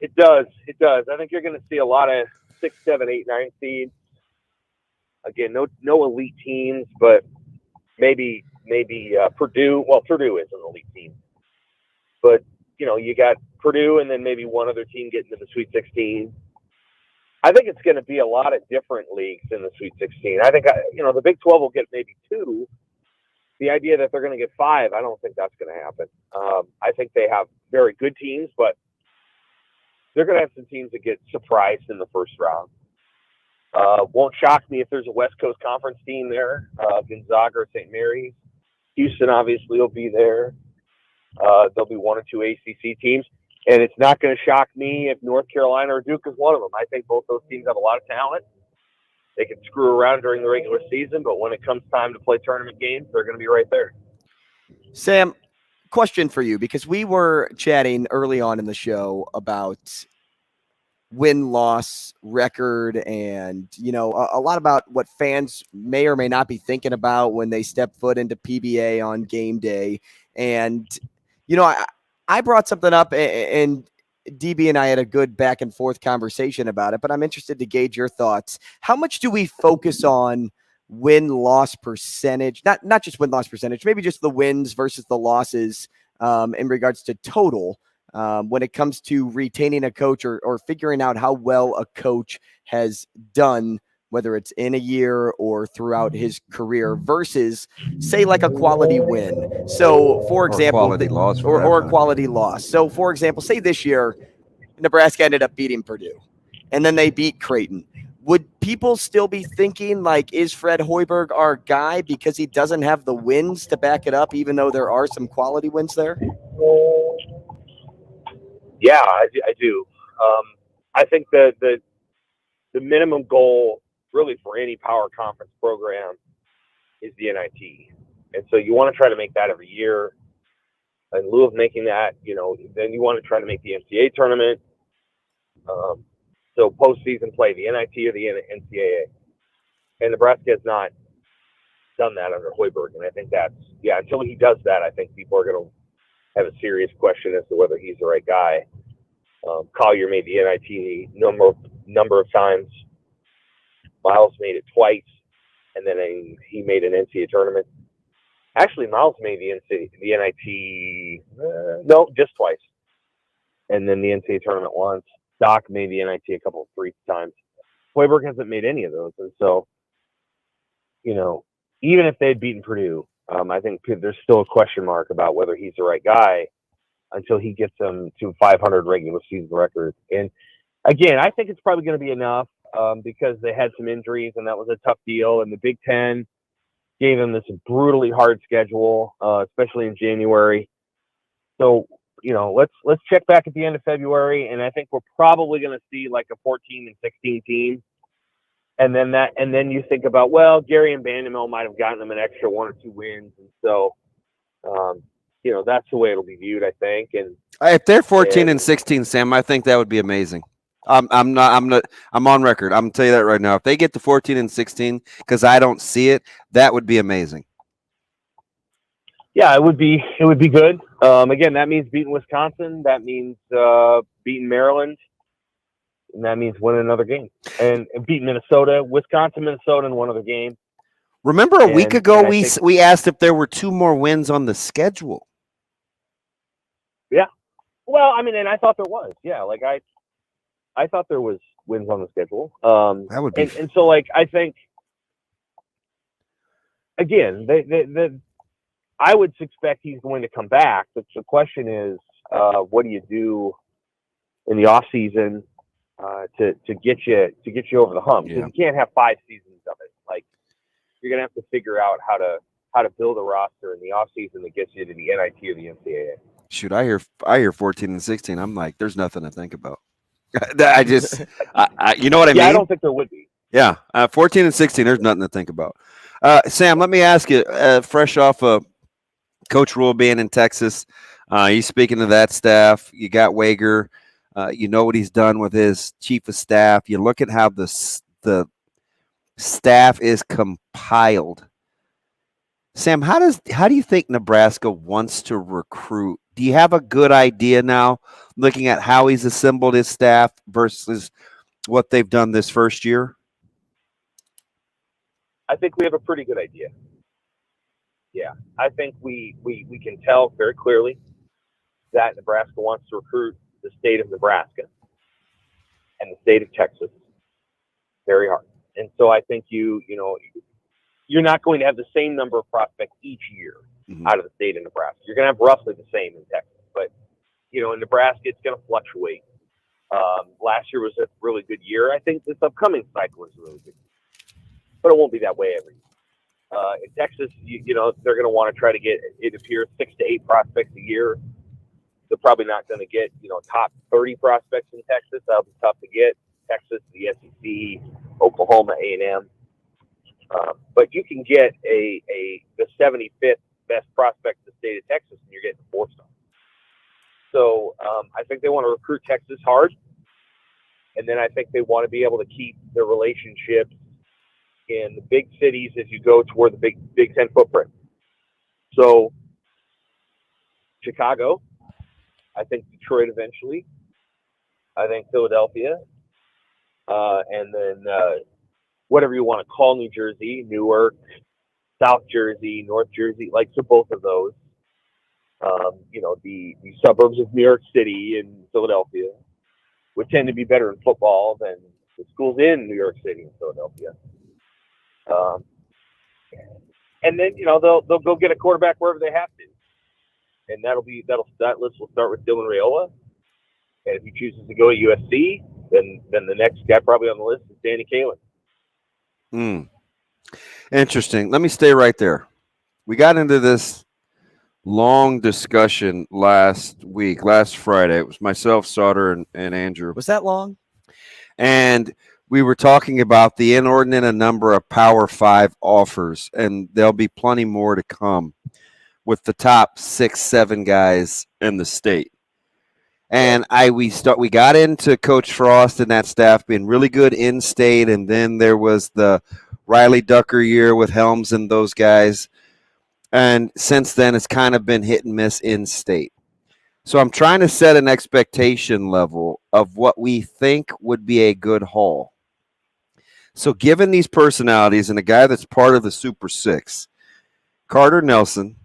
It does. It does. I think you're going to see a lot of 6, 7, 8, 9 seeds. Again, no elite teams, but maybe Purdue. Well, Purdue is an elite team, but you got Purdue and then maybe one other team getting to the Sweet 16. I think it's going to be a lot of different leagues in the Sweet 16. I think the Big 12 will get maybe 2. The idea that they're going to get 5, I don't think that's going to happen. I think they have very good teams, but they're going to have some teams that get surprised in the first round. Won't shock me if there's a West Coast Conference team there, Gonzaga or St. Mary's. Houston obviously will be there. There'll be 1 or 2 ACC teams. And it's not going to shock me if North Carolina or Duke is one of them. I think both those teams have a lot of talent. They can screw around during the regular season, but when it comes time to play tournament games, they're going to be right there. Sam, question for you, because we were chatting early on in the show about win-loss record and, a lot about what fans may or may not be thinking about when they step foot into PBA on game day. And, I brought something up, and DB and I had a good back and forth conversation about it, but I'm interested to gauge your thoughts. How much do we focus on win-loss percentage? Not just win-loss percentage, maybe just the wins versus the losses in regards to total when it comes to retaining a coach or figuring out how well a coach has done, whether it's in a year or throughout his career, versus say like a quality win. So for example, quality loss or a quality loss. So for example, say this year, Nebraska ended up beating Purdue and then they beat Creighton. Would people still be thinking like, is Fred Hoiberg our guy because he doesn't have the wins to back it up, even though there are some quality wins there? Yeah, I do. I think that the minimum goal really for any power conference program is the NIT. And so you want to try to make that every year. In lieu of making that, then you want to try to make the NCAA tournament. So postseason play, the NIT or the NCAA. And Nebraska has not done that under Hoiberg. And I think until he does that, I think people are going to have a serious question as to whether he's the right guy. Collier made the NIT number of times. Miles made it twice, and then he made an NCAA tournament. Actually, Miles made the NIT, just twice, and then the NCAA tournament once. Doc made the NIT three times. Hoiberg hasn't made any of those, and so, even if they'd beaten Purdue, I think there's still a question mark about whether he's the right guy until he gets them to 500 regular season record. And again, I think it's probably going to be enough because they had some injuries and that was a tough deal. And the Big Ten gave them this brutally hard schedule, especially in January. So, let's check back at the end of February. And I think we're probably going to see like a 14 and 16 team. And then you think about, well, Gary and Vanderbilt might have gotten them an extra 1 or 2 wins. And so, that's the way it'll be viewed, I think. And if they're 14 and 16, Sam, I think that would be amazing. I'm on record. I'm gonna tell you that right now. If they get to 14 and 16, because I don't see it, that would be amazing. Yeah, it would be good. Again, that means beating Wisconsin. That means beating Maryland. And that means winning another game. And beating Minnesota, Wisconsin, Minnesota, and one other game. Remember a week ago we asked if there were 2 more wins on the schedule. Yeah. Well, and I thought there was. Yeah, like I thought there was wins on the schedule. That would be and so like I think again, I would suspect he's going to come back. But the question is, what do you do in the off season to get you over the hump? Because you can't have 5 seasons of it. Like you're gonna have to figure out how to build a roster in the off season that gets you to the NIT or the NCAA. Shoot, I hear 14 and 16. I'm like, there's nothing to think about. I you know what I mean? Yeah, I don't think there would be. Yeah, 14 and 16, there's nothing to think about. Sam, let me ask you, fresh off of Coach Rule being in Texas, you speaking to that staff, you got Wager, you know what he's done with his chief of staff. You look at how the staff is compiled. Sam, how do you think Nebraska wants to recruit? Do you have a good idea now, looking at how he's assembled his staff versus what they've done this first year? I think we have a pretty good idea. Yeah, I think we can tell very clearly that Nebraska wants to recruit the state of Nebraska and the state of Texas very hard. And so I think you're not going to have the same number of prospects each year out of the state of Nebraska. You're going to have roughly the same in Texas, but in Nebraska it's going to fluctuate. Last year was a really good year. I think this upcoming cycle is really good, but it won't be that way every year. In Texas, they're going to want to try to get, it appears, 6 to 8 prospects a year. They're probably not going to get, top 30 prospects in Texas. That'll be tough to get. Texas, the SEC, Oklahoma, A&M. But you can get the 75th best prospect in the state of Texas, and you're getting a 4-star. So I think they want to recruit Texas hard, and then I think they want to be able to keep their relationships in the big cities as you go toward the Big Ten footprint. So Chicago, I think Detroit eventually, I think Philadelphia, and then whatever you want to call New Jersey, Newark, South Jersey, North Jersey, so both of those. The suburbs of New York City and Philadelphia would tend to be better in football than the schools in New York City and Philadelphia. And then they'll go get a quarterback wherever they have to, and that list will start with Dylan Raiola. And if he chooses to go to USC, then the next guy probably on the list is Danny Kaelin. Interesting. Let me stay right there. We got into this long discussion last Friday. It was myself, Sauter, and Andrew. Was that long? And we were talking about the inordinate number of Power 5 offers, and there'll be plenty more to come with the top 6-7 guys in the state. And we got into Coach Frost and that staff being really good in state, and then there was the Riley Ducker year with Helms and those guys. And since then, it's kind of been hit and miss in state. So I'm trying to set an expectation level of what we think would be a good haul. So given these personalities and a guy that's part of the Super Six, Carter Nelson,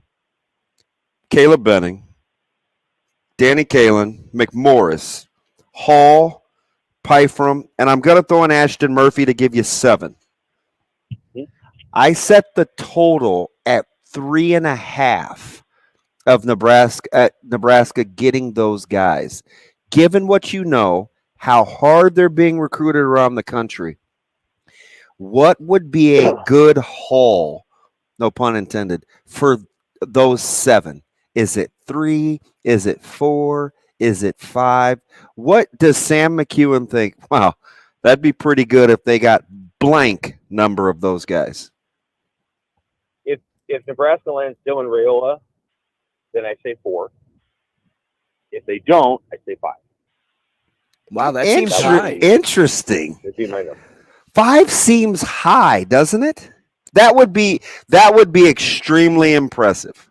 Caleb Benning, Danny Kaelin, McMorris, Hall, Pyfrom, and I'm going to throw in Ashton Murphy to give you 7. I set the total at 3.5 of Nebraska getting those guys. Given what you know, how hard they're being recruited around the country, what would be a good haul, no pun intended, for those 7? Is it 3? Is it 4? Is it 5? What does Sam McKewon think? Wow, that'd be pretty good if they got blank number of those guys. If Nebraska lands Dylan Raiola, then I say 4. If they don't, I say 5. Wow, that seems high. Interesting. That'd be my number. 5 seems high, doesn't it? That would be extremely impressive.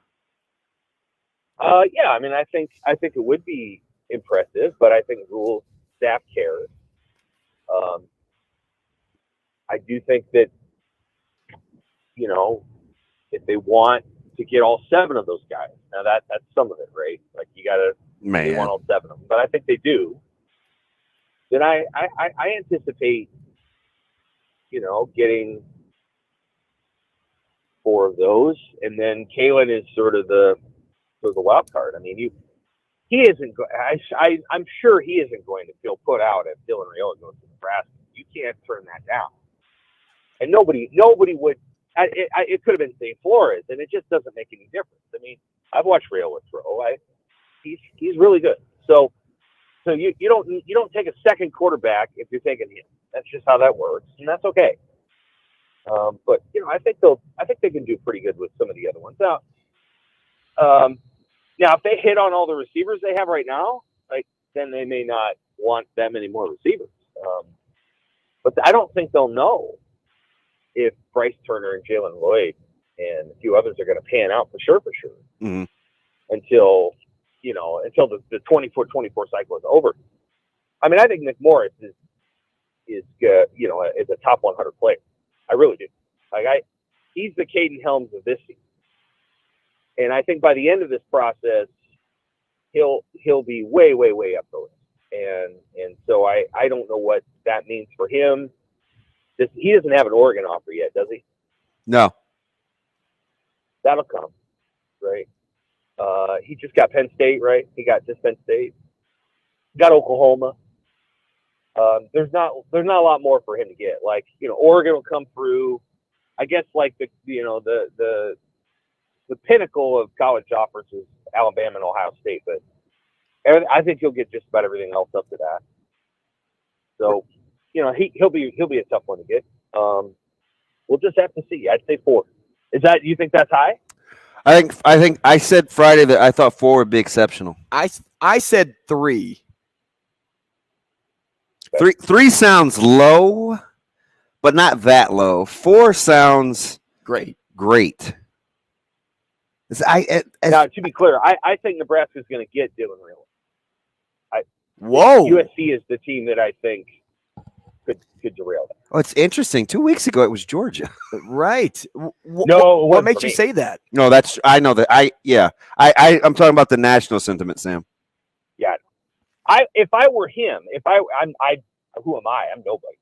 Yeah, I mean, I think it would be impressive, but I think Rhule's staff cares. I do think that, if they want to get all 7 of those guys, now that's some of it, right? You got to want all 7 of them, but I think they do. Then I anticipate, getting 4 of those, and then Kaelin is sort of the wild card. I mean, he isn't. I'm sure he isn't going to feel put out if Dylan Raiola goes to Nebraska. You can't turn that down, and nobody would. It could have been St. Flores, and it just doesn't make any difference. I mean, I've watched Raiola throw. He's really good. So you don't take a second quarterback if you're taking him. That's just how that works, and that's okay. But I think they can do pretty good with some of the other ones. Now, if they hit on all the receivers they have right now, then they may not want that many more receivers. But I don't think they'll know if Bryce Turner and Jalen Lloyd and a few others are going to pan out for sure. Mm-hmm. Until the 24 cycle is over. I mean, I think Nick Morris is a top 100 player. I really do. He's the Caden Helms of this season, and I think by the end of this process, he'll be way up the list. And so I don't know what that means for him. He doesn't have an Oregon offer yet, does he? No. That'll come, right? He just got Penn State, right? He got just Penn State. Got Oklahoma. There's not a lot more for him to get. Like, Oregon will come through. I guess like the pinnacle of college offers is Alabama and Ohio State, but I think he'll get just about everything else up to that. So, he'll be a tough one to get. We'll just have to see. I'd say 4. You think that's high? I think I said Friday that I thought 4 would be exceptional. I said 3. 3 sounds low, but not that low. 4 sounds great. Now, to be clear, I think Nebraska's going to get Dylan Raiola. Whoa! USC is the team that I think could derail that. Oh, it's interesting. 2 weeks ago, it was Georgia. Right. What makes you say that? No, I know that. I'm talking about the national sentiment, Sam. Yeah. If I were him, who am I? I'm nobody.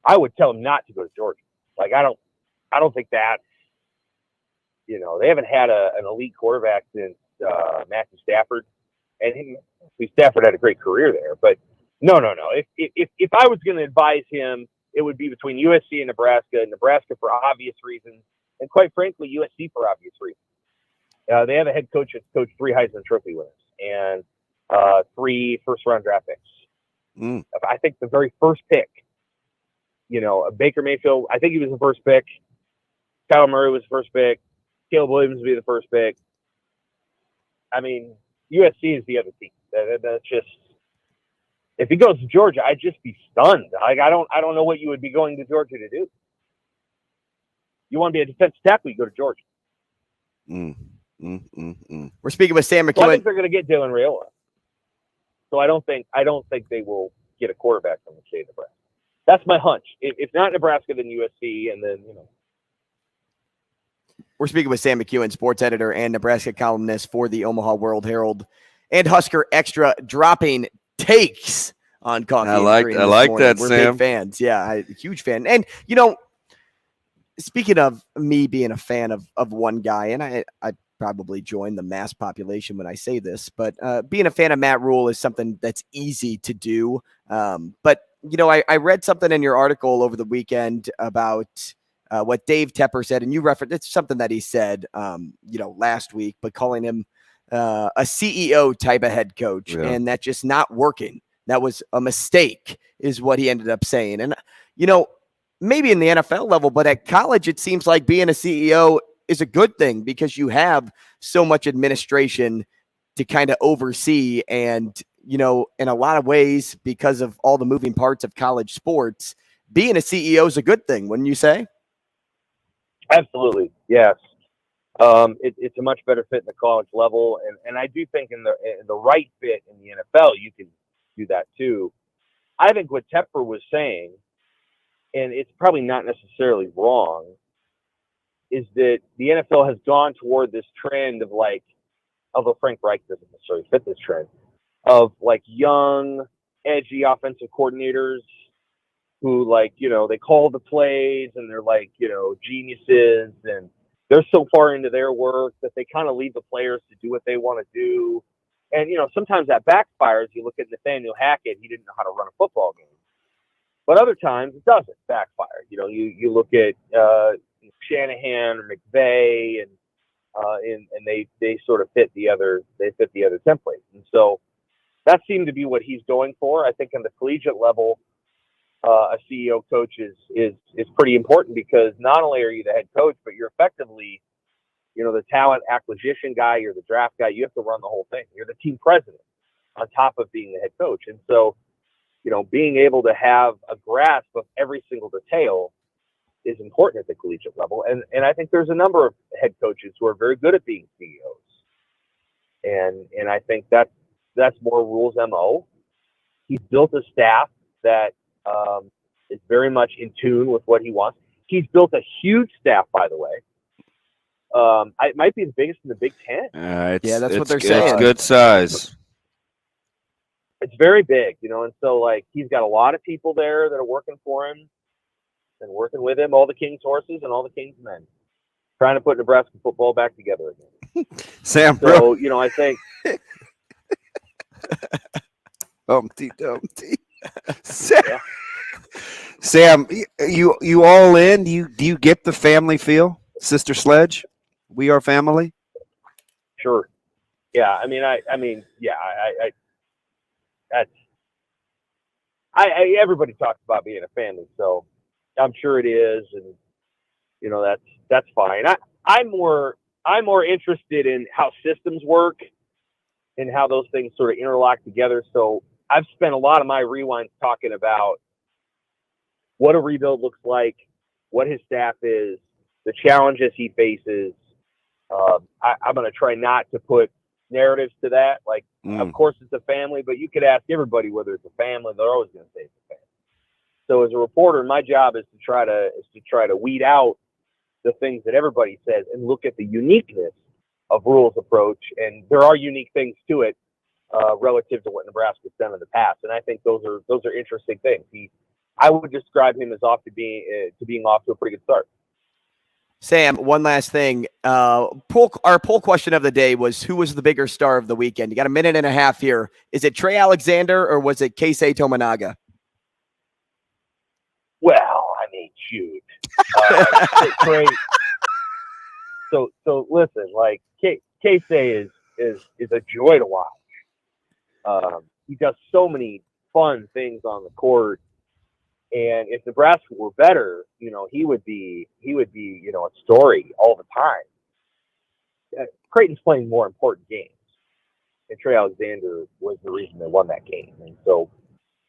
I would tell him not to go to Georgia. Like, I don't think that, they haven't had an elite quarterback since Matthew Stafford, and Stafford had a great career there. But no. If I was going to advise him, it would be between USC and Nebraska for obvious reasons, and quite frankly, USC for obvious reasons. They have a head coach that's coached 3 Heisman Trophy winners and 3 first-round draft picks. I think the very first pick, Baker Mayfield, I think he was the first pick. Kyler Murray was the first pick. Caleb Williams would be the first pick. I mean, USC is the other team. That's just, if he goes to Georgia, I'd just be stunned. Like, I don't know what you would be going to Georgia to do. You want to be a defensive tackle, you go to Georgia. We're speaking with Sam McKewon. So I think they're going to get Dylan Raiola. So I don't think they will get a quarterback from the state of Nebraska. That's my hunch. If not Nebraska, then USC, and then We're speaking with Sam McKewon, sports editor and Nebraska columnist for the Omaha World-Herald and Husker Extra, dropping takes on Coffee. I like that, We're Sam. big fans. Yeah, a huge fan. And speaking of me being a fan of one guy, and I probably join the mass population when I say this, but being a fan of Matt Rule is something that's easy to do. But I read something in your article over the weekend about what Dave Tepper said, and you referenced it's something that he said, last week, but calling him a CEO type of head coach, and that just not working. That was a mistake, is what he ended up saying. And maybe in the NFL level, but at college, it seems like being a CEO is a good thing because you have so much administration to kind of oversee. And, in a lot of ways, because of all the moving parts of college sports, being a CEO is a good thing, wouldn't you say? Absolutely. Yes. It's a much better fit in the college level. And I do think in the right fit in the NFL, you can do that too. I think what Tepper was saying, and it's probably not necessarily wrong, is that the NFL has gone toward this trend of although Frank Reich doesn't necessarily fit this trend, of young, edgy offensive coordinators who they call the plays and they're geniuses, and they're so far into their work that they kind of leave the players to do what they want to do. And, sometimes that backfires. You look at Nathaniel Hackett, he didn't know how to run a football game. But other times it doesn't backfire. You look at Shanahan or McVay, and they sort of fit the other template. And so that seemed to be what he's going for. I think on the collegiate level, a CEO coach is pretty important, because not only are you the head coach, but you're effectively, the talent acquisition guy, you're the draft guy, you have to run the whole thing. You're the team president on top of being the head coach. And so, being able to have a grasp of every single detail is important at the collegiate level. And I think there's a number of head coaches who are very good at being CEOs. And I think that's more Rhule's MO. He's built a staff that is very much in tune with what he wants. He's built a huge staff, by the way. It might be the biggest in the Big Ten. That's what they're saying. It's good size. It's very big, and so like he's got a lot of people there that are working for him and working with him, all the King's horses and all the King's men, trying to put Nebraska football back together again. Sam, so I think Dumpty. Sam, you all in? Do you get the family feel? Sister Sledge, we are family. Sure. Yeah. Everybody talks about being a family, so I'm sure it is, and that's fine. I'm more interested in how systems work and how those things sort of interlock together. So I've spent a lot of my rewinds talking about what a rebuild looks like, what his staff is, the challenges he faces. I'm going to try not to put narratives to that. Like, of course it's a family, but you could ask everybody whether it's a family, they're always going to say it's a family. So as a reporter, my job is to try to weed out the things that everybody says and look at the uniqueness of Rhule's approach. And there are unique things to it relative to what Nebraska's done in the past. And I think those are interesting things. I would describe him as being off to a pretty good start. Sam, one last thing. Our poll question of the day was, who was the bigger star of the weekend? You got a minute and a half here. Is it Trey Alexander or was it Keisei Tominaga? Well, shoot. Trey. So listen, like Keisei is a joy to watch. He does so many fun things on the court. And if Nebraska were better, he would be a story all the time. Creighton's playing more important games, and Trey Alexander was the reason they won that game. And so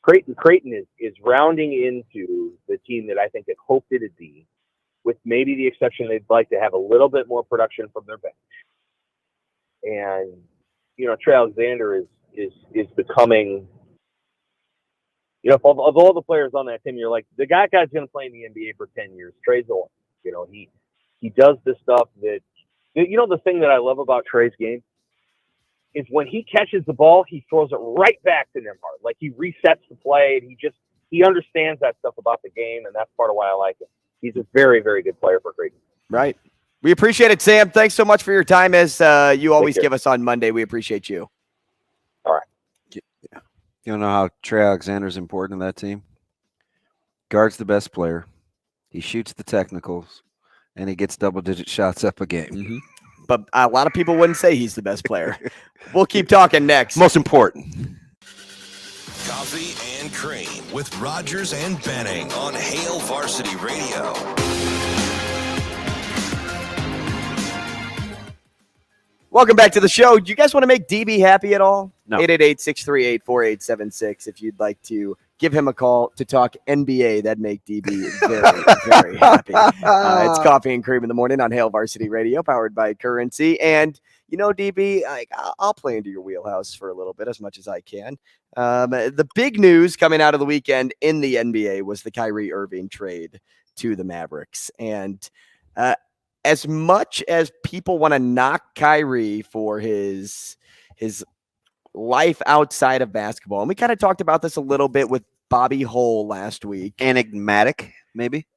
Creighton is rounding into the team that I think it hoped it'd be, with maybe the exception they'd like to have a little bit more production from their bench. And Trey Alexander is becoming. Of all the players on that team, you're like, the guy's going to play in the NBA for 10 years. Trey's the one. He does this stuff that, the thing that I love about Trey's game is when he catches the ball, he throws it right back to Nembhard. Like, he resets the play, and he understands that stuff about the game, and that's part of why I like him. He's a very, very good player for Creighton. Right. We appreciate it, Sam. Thanks so much for your time, as you always give us on Monday. We appreciate you. All right. Yeah. You know how Trey Alexander's important in that team? Guard's the best player. He shoots the technicals, and he gets double-digit shots up a game. Mm-hmm. But a lot of people wouldn't say he's the best player. We'll keep talking next. Most important. Coffee and Cream with Rogers and Benning on Hail Varsity Radio. Welcome back to the show. Do you guys want to make DB happy at all? No. 888-638-4876 if you'd like to give him a call to talk NBA. That'd make DB very, very happy. It's Coffee and Cream in the morning on Hail Varsity Radio, powered by Currency. And, DB, I'll play into your wheelhouse for a little bit, as much as I can. The big news coming out of the weekend in the NBA was the Kyrie Irving trade to the Mavericks. And as much as people want to knock Kyrie for his life outside of basketball, and we kind of talked about this a little bit with Bobby Hull last week. Enigmatic, maybe?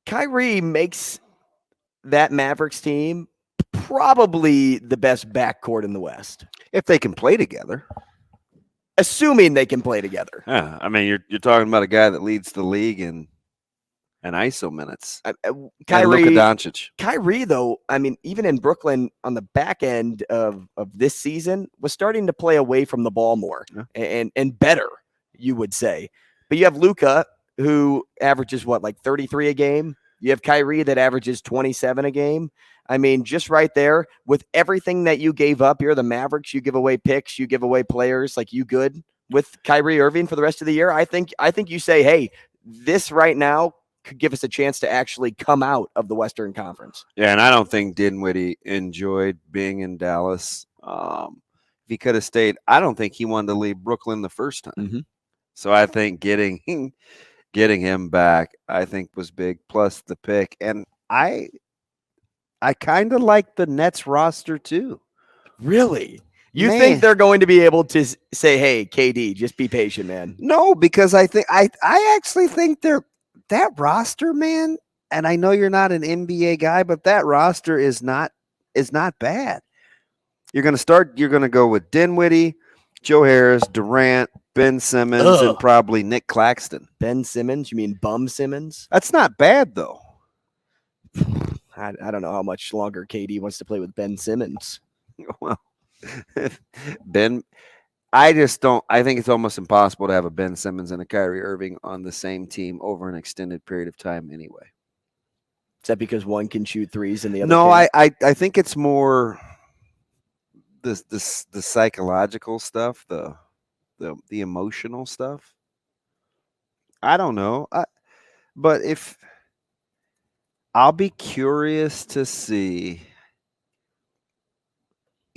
Kyrie makes that Mavericks team probably the best backcourt in the West. If they can play together. Assuming they can play together. Yeah, you're talking about a guy that leads the league in ISO minutes. Kyrie, Luka Doncic. Kyrie, though, even in Brooklyn on the back end of this season, was starting to play away from the ball more and better, you would say. But you have Luka, who averages, 33 a game? You have Kyrie that averages 27 a game. Just right there, with everything that you gave up, you're the Mavericks, you give away picks, you give away players, you good with Kyrie Irving for the rest of the year? I think you say, hey, this right now could give us a chance to actually come out of the Western Conference. Yeah, and I don't think Dinwiddie enjoyed being in Dallas. If he could have stayed, I don't think he wanted to leave Brooklyn the first time. Mm-hmm. So I think getting him back, I think, was big. Plus the pick, and I kind of like the Nets roster too. Really? You Man. think they're going to be able to say, "Hey, KD, just be patient, man"? No, because I think I actually think that roster, man. And I know you're not an NBA guy, but that roster is not bad. You're going to go with Dinwiddie, Joe Harris, Durant, Ben Simmons, and probably Nick Claxton. Ben Simmons? You mean Bum Simmons? That's not bad, though. I don't know how much longer KD wants to play with Ben Simmons. Well, Ben, I just don't. I think it's almost impossible to have a Ben Simmons and a Kyrie Irving on the same team over an extended period of time anyway. Is that because one can shoot threes and the other No, can't? I think it's more the psychological stuff, the emotional stuff. I don't know. But if I'll be curious to see,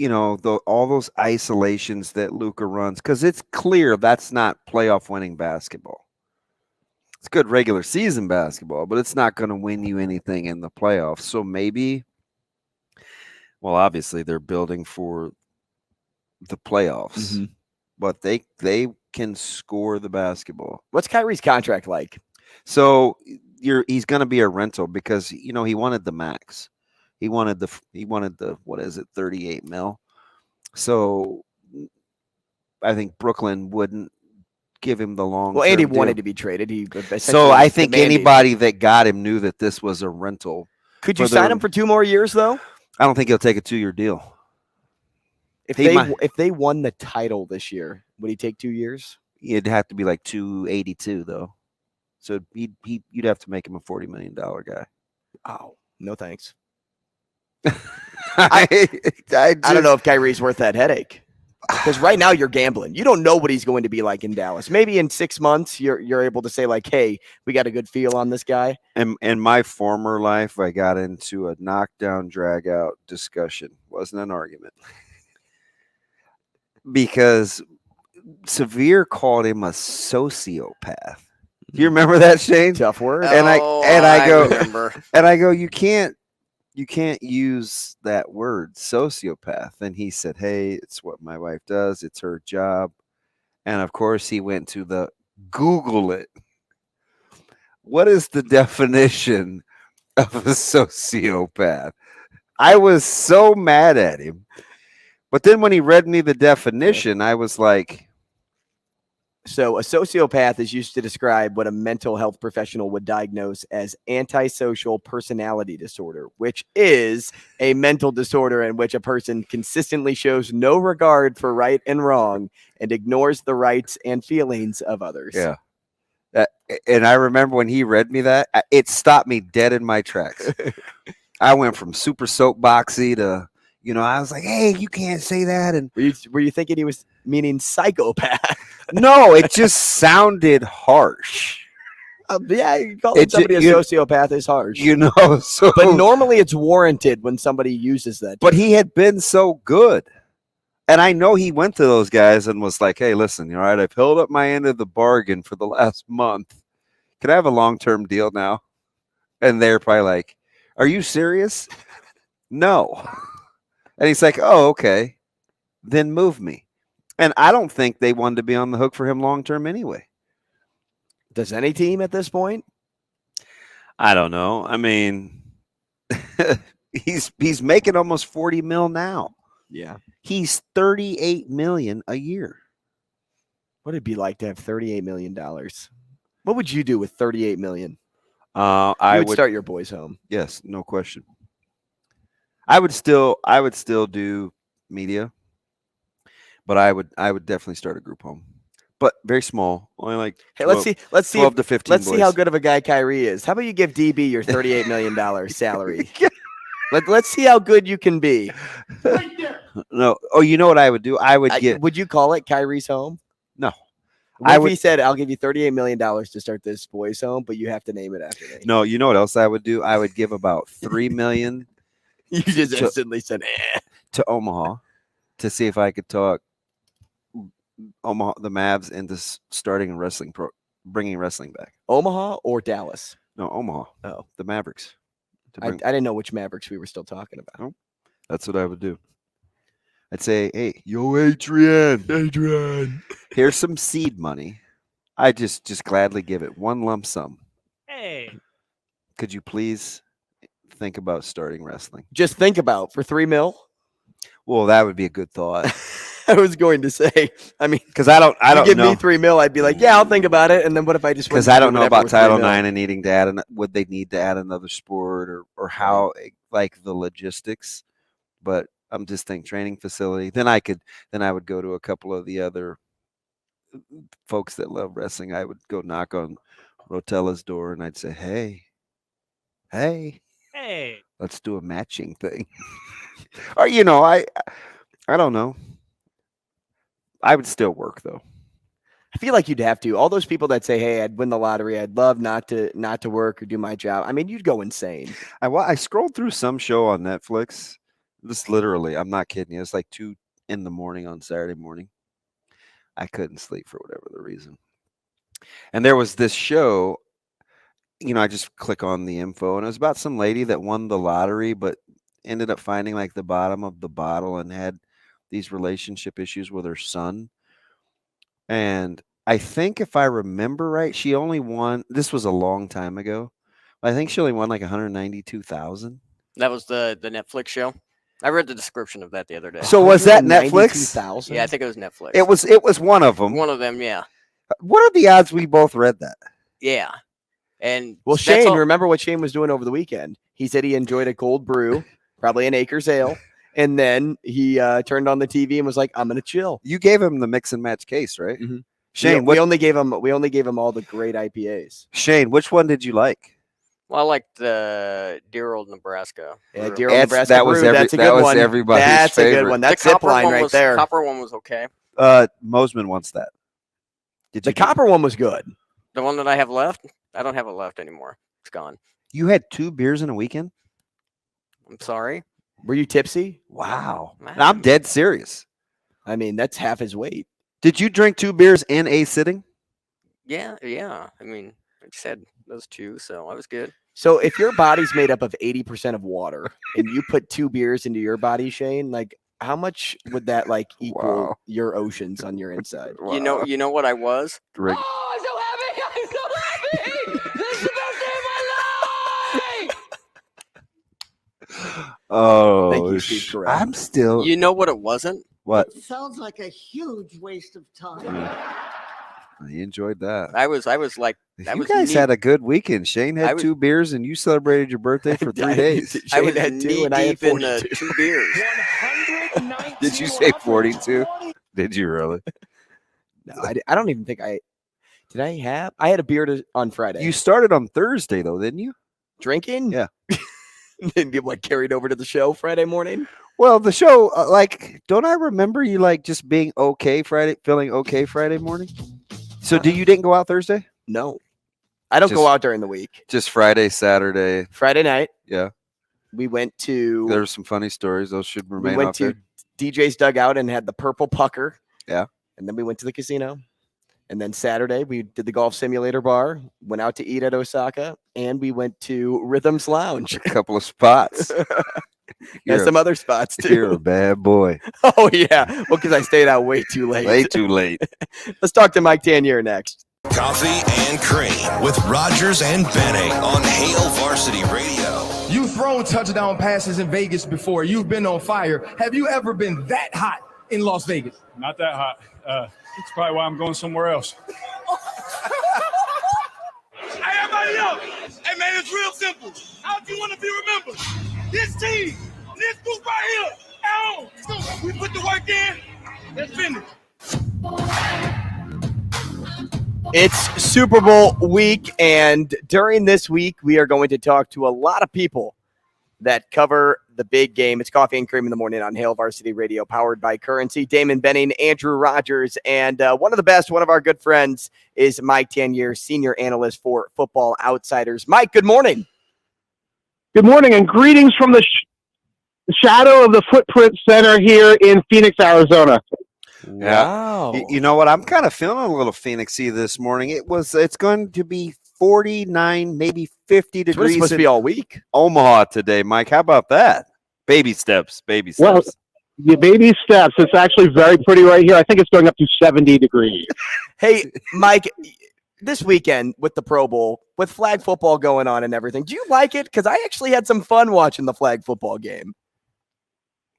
all those isolations that Luka runs, because it's clear that's not playoff winning basketball. It's good regular season basketball, but it's not going to win you anything in the playoffs. So maybe, well, obviously they're building for the playoffs, but they can score the basketball. What's Kyrie's contract like? So he's going to be a rental because he wanted the max. He wanted the what is it, 38 mil. So I think Brooklyn wouldn't give him the long. Well, Andy wanted to be traded. So I think anybody that got him knew that this was a rental. Could you sign him for 2 more years though? I don't think he'll take a 2-year deal. If they won the title this year, would he take 2 years? It'd have to be like 282 though. So you'd have to make him a $40 million guy. Oh, no thanks. I don't know if Kyrie's worth that headache. Because right now you're gambling. You don't know what he's going to be like in Dallas. Maybe in 6 months you're able to say like, "Hey, we got a good feel on this guy." In my former life, I got into a knockdown, drag out discussion. Wasn't an argument because Severe called him a sociopath. Do you remember that, Shane? Tough word. And I remember. And I go, you can't use that word, sociopath. And he said, "Hey, it's what my wife does. It's her job." And of course, he went to the Google it. What is the definition of a sociopath? I was so mad at him. But then when he read me the definition, I was like, so a sociopath is used to describe what a mental health professional would diagnose as antisocial personality disorder, which is a mental disorder in which a person consistently shows no regard for right and wrong and ignores the rights and feelings of others. yeah. And I remember when he read me that, it stopped me dead in my tracks. I went from super soapboxy to, I was like, "Hey, you can't say that." And Were you thinking he was meaning psychopath? no, it just sounded harsh. Yeah, calling somebody a sociopath is harsh. So, but normally it's warranted when somebody uses that. But he had been so good. And I know he went to those guys and was like, "Hey, listen, all right, I've held up my end of the bargain for the last month. Can I have a long-term deal now?" And they're probably like, "Are you serious?" "No." And he's like, "Oh, okay. Then move me." And I don't think they wanted to be on the hook for him long-term anyway. Does any team at this point? I don't know. I mean, he's making almost 40 mil now. Yeah. He's 38 million a year. What would it be like to have $38 million? What would you do with $38 million? I would start your boys' home. Yes, no question. I would still do media, but I would definitely start a group home. But very small, only like 12, let's see 12 to 15 Let's boys. see how good of a guy Kyrie is. How about you give DB your $38 million salary? Let's see how good you can be. No. Oh, you know what I would do? I would Would you call it Kyrie's home? No. What if he said, I'll give you $38 million to start this boys' home, but you have to name it after me? No, you know what else I would do? I would give about $3 million You just instantly said, to Omaha to see if I could talk Omaha, the Mavs, into starting a bringing wrestling back. Omaha or Dallas? No, Omaha. Oh, the Mavericks. I didn't know which Mavericks we were still talking about. Oh, that's what I would do. I'd say, hey, yo, Adrian, here's some seed money. I just gladly give it one lump sum. Hey, Could you please think about starting wrestling? Just think about for $3 million. Well, that would be a good thought. I was going to say, I mean, Because I don't give know. me $3 million, I'd be like, yeah, I'll think about it. And then what if I just Because I don't know about Title IX and needing to add, would they need to add another sport or how, like the logistics? But I'm just thinking training facility. Then I would go to a couple of the other folks that love wrestling. I would go knock on Rotella's door and I'd say, hey, let's do a matching thing. Or, I don't know. I would still work though. I feel like you'd have to. All those people that say, hey, I'd win the lottery, I'd love not to work or do my job. I mean, you'd go insane. I scrolled through some show on Netflix. This literally, I'm not kidding you. It's like 2 a.m. on Saturday morning. I couldn't sleep for whatever the reason. And there was this show, I just click on the info and it was about some lady that won the lottery, but ended up finding like the bottom of the bottle and had these relationship issues with her son. And I think if I remember right, she only won, this was a long time ago, but I think she only won like $192,000. That was the Netflix show. I read the description of that the other day. So was that Netflix? Yeah, I think it was Netflix. It was one of them. One of them, yeah. What are the odds we both read that? Yeah. And well, Shane, remember what Shane was doing over the weekend? He said he enjoyed a cold brew, probably an Acres Ale, and then he turned on the TV and was like, "I'm gonna chill." You gave him the mix and match case, right? Mm-hmm. Shane, we only gave him all the great IPAs. Shane, which one did you like? Well, I liked the Dear Old Nebraska. Yeah, Dear Old Nebraska. That's a good one. Everybody's That's favorite. a good one. That's zip line right there. The copper one was okay. Mosman wants that. The copper one was good. The one that I have left, I don't have it left anymore. It's gone. You had 2 beers in a weekend? I'm sorry. Were you tipsy? Wow. I'm dead serious. I mean, that's half his weight. Did you drink 2 beers in a sitting? Yeah. I mean, I just had those 2, so I was good. So if your body's made up of 80% of water and you put 2 beers into your body, Shane, like how much would that like equal your oceans on your inside? Wow. You know what I was? Drink. Oh, I'm so happy! I'm so happy! This is the best day of my life! Oh, thank you, Steve Carell. I'm still. You know what it wasn't? What? It sounds like a huge waste of time. You enjoyed that. I was like, you guys had a good weekend. Shane had 2 beers, and you celebrated your birthday for 3 days. I was had 2, and I had 42. 2 beers. Did you say 42? Did you really? No, I don't even think I did. I had a beer on Friday. You started on Thursday, though, didn't you? Drinking? Yeah. Then you like carried over to the show Friday morning? Well, the show, don't I remember you like just being okay feeling okay Friday morning? So you didn't go out Thursday? No. I don't go out during the week. Just Friday, Saturday. Friday night. Yeah. We went to. There were some funny stories. Those should remain. We went to DJ's dugout and had the purple pucker. Yeah. And then we went to the casino. And then Saturday we did the golf simulator bar, went out to eat at Osaka, and we went to Rhythm's Lounge. A couple of spots. And some other spots too. You're a bad boy. Oh yeah. Well, because I stayed out way too late. Way too late. Let's talk to Mike Tanier next. Coffee and Cream with Rogers and Benning on Hail Varsity Radio. You've thrown touchdown passes in Vegas before. You've been on fire. Have you ever been that hot in Las Vegas? Not that hot. It's probably why I'm going somewhere else. Hey, everybody else. Hey, man, it's real simple. How do you want to be remembered? This team, this group right here, at home. So we put the work in, let's finish. It's Super Bowl week, and during this week, we are going to talk to a lot of people that cover the big game. It's Coffee and Cream in the Morning on Hail Varsity Radio, powered by Currency. Damon Benning, Andrew Rogers, and one of our good friends is Mike Tanier, senior analyst for Football Outsiders. Mike, good morning. Good morning, and greetings from the shadow of the Footprint Center here in Phoenix, Arizona. Wow. You know what? I'm kind of feeling a little Phoenixy this morning. It's going to be 49, maybe 50 degrees. It's supposed to be all week. Omaha today, Mike. How about that? Baby steps. Well, the baby steps. It's actually very pretty right here. I think it's going up to 70 degrees. Hey, Mike, this weekend with the Pro Bowl, with flag football going on and everything, do you like it? Because I actually had some fun watching the flag football game.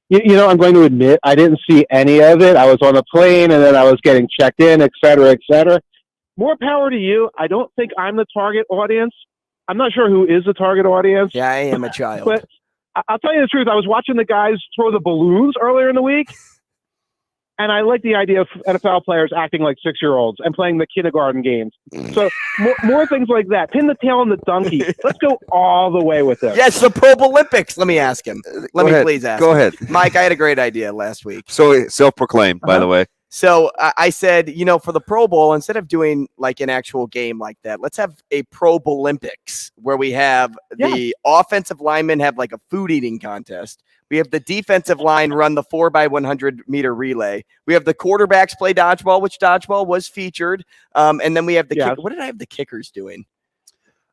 You know, I'm going to admit I didn't see any of it. I was on a plane, and then I was getting checked in, et cetera, et cetera. More power to you. I don't think I'm the target audience. I'm not sure who is the target audience. Yeah, I am a child. But I'll tell you the truth. I was watching the guys throw the balloons earlier in the week, and I like the idea of NFL players acting like 6-year-olds and playing the kindergarten games. So more things like that. Pin the tail on the donkey. Let's go all the way with this. Yes, the Pro Olympics. Let me ask him. Let me please ask Go him. ahead. Mike, I had a great idea last week. So self-proclaimed, by the way. So I said, for the Pro Bowl, instead of doing like an actual game like that, let's have a Pro Olympics where we have the offensive linemen have like a food eating contest. We have the defensive line run the 4x100 meter relay. We have the quarterbacks play dodgeball, which dodgeball was featured. And then we have the kicker. What did I have the kickers doing?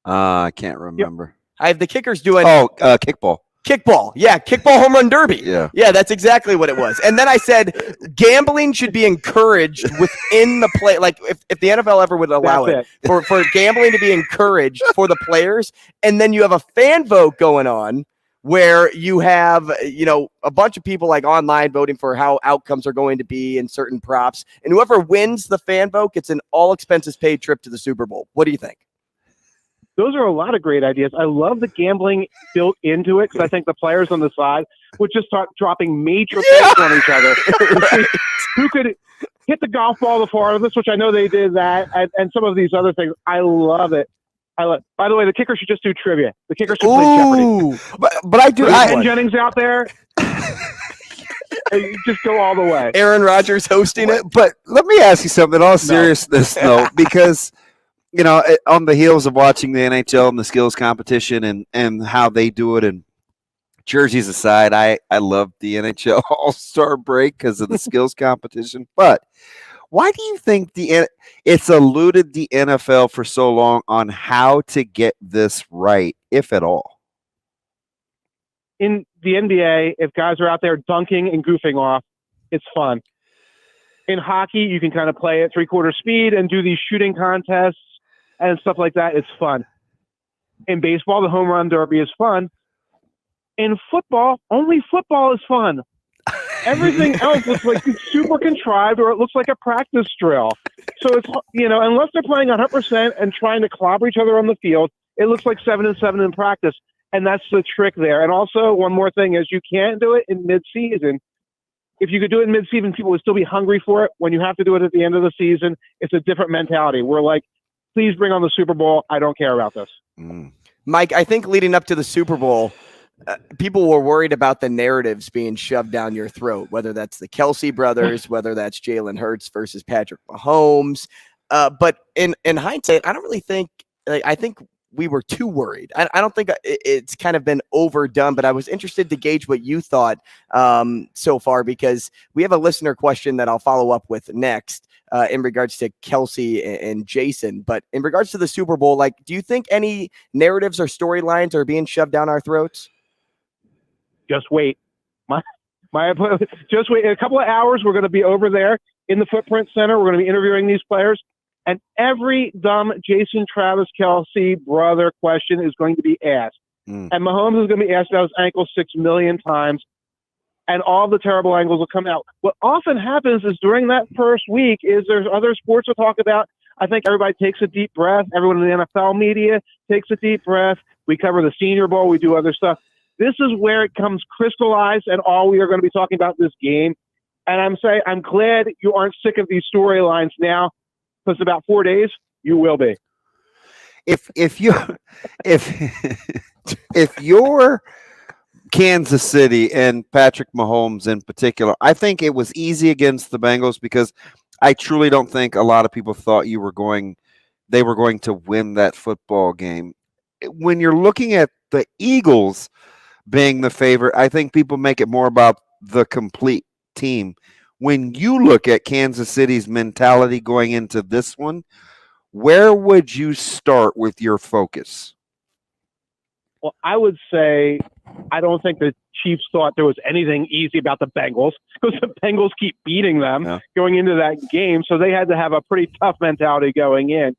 I can't remember. I have the kickers doing kickball. Kickball. Yeah, kickball home run derby. Yeah, that's exactly what it was. And then I said gambling should be encouraged within the play. Like if the NFL ever would allow it for gambling to be encouraged for the players. And then you have a fan vote going on where you have, a bunch of people like online voting for how outcomes are going to be and certain props. And whoever wins the fan vote gets an all expenses paid trip to the Super Bowl. What do you think? Those are a lot of great ideas. I love the gambling built into it because I think the players on the side would just start dropping major bets on each other. Who could hit the golf ball the farthest, which I know they did that, and some of these other things. I love it. By the way, the kicker should just do trivia. The kicker should play Jeopardy. But I do. Ben Jennings out there. You just go all the way. Aaron Rodgers hosting it. But let me ask you something in all seriousness, though, because – on the heels of watching the NHL and the skills competition and how they do it, and jerseys aside, I love the NHL All-Star break because of the skills competition. But why do you think it's eluded the NFL for so long on how to get this right, if at all? In the NBA, if guys are out there dunking and goofing off, it's fun. In hockey, you can kind of play at 3/4 speed and do these shooting contests and stuff like that. It's fun. In baseball, the home run derby is fun. In football, only football is fun. Everything else looks like it's super contrived, or it looks like a practice drill. So it's, unless they're playing 100% and trying to clobber each other on the field, it looks like 7-7 in practice. And that's the trick there. And also, one more thing is you can't do it in mid-season. If you could do it in mid-season, people would still be hungry for it. When you have to do it at the end of the season, it's a different mentality. We're like, please bring on the Super Bowl. I don't care about this. Mike, I think leading up to the Super Bowl, people were worried about the narratives being shoved down your throat, whether that's the Kelsey brothers, whether that's Jalen Hurts versus Patrick Mahomes. But in hindsight, I don't really think I think we were too worried. I don't think it's kind of been overdone, but I was interested to gauge what you thought so far, because we have a listener question that I'll follow up with next. In regards to Kelsey and Jason, but in regards to the Super Bowl, do you think any narratives or storylines are being shoved down our throats? Just wait. Just wait. In a couple of hours, we're going to be over there in the Footprint Center. We're going to be interviewing these players, and every dumb Jason, Travis, Kelsey brother question is going to be asked. And Mahomes is going to be asked about his ankle 6 million times. And all the terrible angles will come out. What often happens is during that first week is there's other sports to talk about. I think everybody takes a deep breath. Everyone in the NFL media takes a deep breath. We cover the Senior Bowl. We do other stuff. This is where it comes crystallized, and all we are going to be talking about this game. And I'm glad you aren't sick of these storylines now, because in about 4 days you will be. If you're Kansas City and Patrick Mahomes in particular. I think it was easy against the Bengals because I truly don't think a lot of people thought they were going to win that football game. When you're looking at the Eagles being the favorite, I think people make it more about the complete team. When you look at Kansas City's mentality going into this one, where would you start with your focus? Well, I would say I don't think the Chiefs thought there was anything easy about the Bengals because the Bengals keep beating them going into that game. So they had to have a pretty tough mentality going in.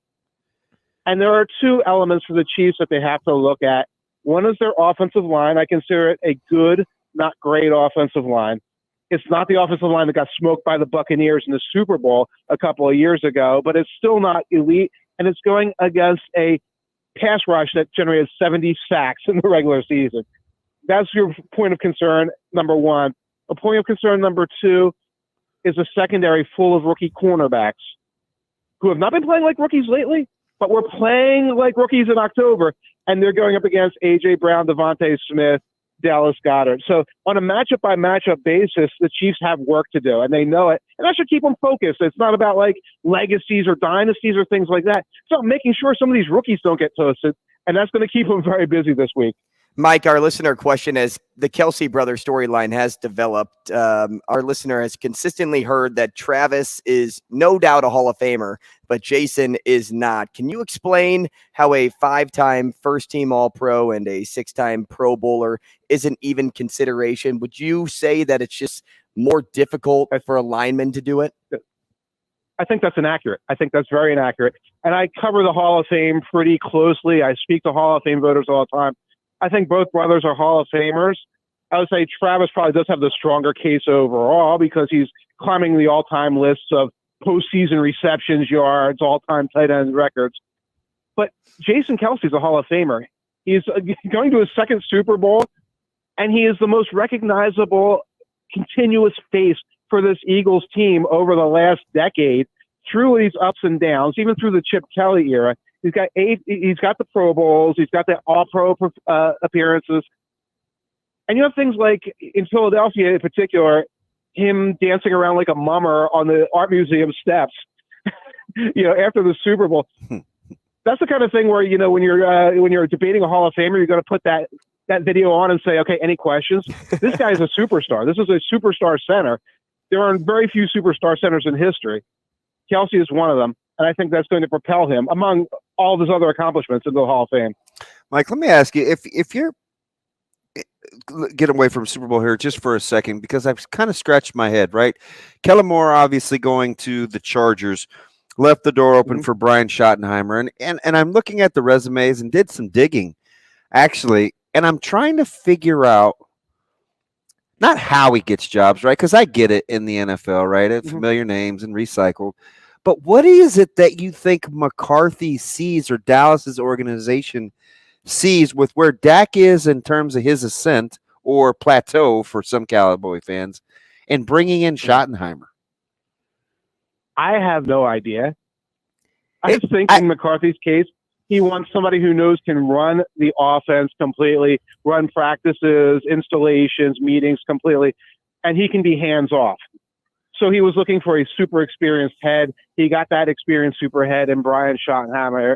And there are two elements for the Chiefs that they have to look at. One is their offensive line. I consider it a good, not great offensive line. It's not the offensive line that got smoked by the Buccaneers in the Super Bowl a couple of years ago, but it's still not elite. And it's going against a pass rush that generated 70 sacks in the regular season. That's your point of concern, number one. A point of concern, number two, is a secondary full of rookie cornerbacks who have not been playing like rookies lately, but were playing like rookies in October, and they're going up against A.J. Brown, Devontae Smith, Dallas Goedert. So on a matchup-by-matchup basis, the Chiefs have work to do, and they know it. And that should keep them focused. It's not about, like, legacies or dynasties or things like that. It's about making sure some of these rookies don't get toasted, and that's going to keep them very busy this week. Mike, our listener question, as the Kelsey brother storyline has developed, our listener has consistently heard that Travis is no doubt a Hall of Famer, but Jason is not. Can you explain how a 5-time first-team All-Pro and a 6-time Pro Bowler isn't even consideration? Would you say that it's just more difficult for a lineman to do it? I think that's inaccurate. I think that's very inaccurate. And I cover the Hall of Fame pretty closely. I speak to Hall of Fame voters all the time. I think both brothers are Hall of Famers. I would say Travis probably does have the stronger case overall because he's climbing the all-time lists of postseason receptions, yards, all-time tight end records. But Jason Kelsey's a Hall of Famer. He's going to his second Super Bowl, and he is the most recognizable continuous face for this Eagles team over the last decade through these ups and downs, even through the Chip Kelly era. He's got the Pro Bowls. He's got the All-Pro appearances. And you have things like, in Philadelphia in particular, him dancing around like a mummer on the Art Museum steps, after the Super Bowl. That's the kind of thing where, when you're debating a Hall of Famer, you're going to put that video on and say, okay, any questions? This guy is a superstar. This is a superstar center. There are very few superstar centers in history. Kelsey is one of them. And I think that's going to propel him, among all of his other accomplishments, into the Hall of Fame. Mike, let me ask you, if you're get away from Super Bowl here just for a second, because I've kind of scratched my head, right? Kellen Moore obviously going to the Chargers, left the door open for Brian Schottenheimer. And I'm looking at the resumes and did some digging, actually, and I'm trying to figure out not how he gets jobs, right? Because I get it in the NFL, right? Familiar names and recycled. But what is it that you think McCarthy sees or Dallas's organization sees with where Dak is in terms of his ascent or plateau for some Cowboy fans and bringing in Schottenheimer? I have no idea. I think in McCarthy's case, he wants somebody who knows can run the offense completely, run practices, installations, meetings completely, and he can be hands-off. So he was looking for a super experienced head. He got that experienced super head in Brian Schottenheimer.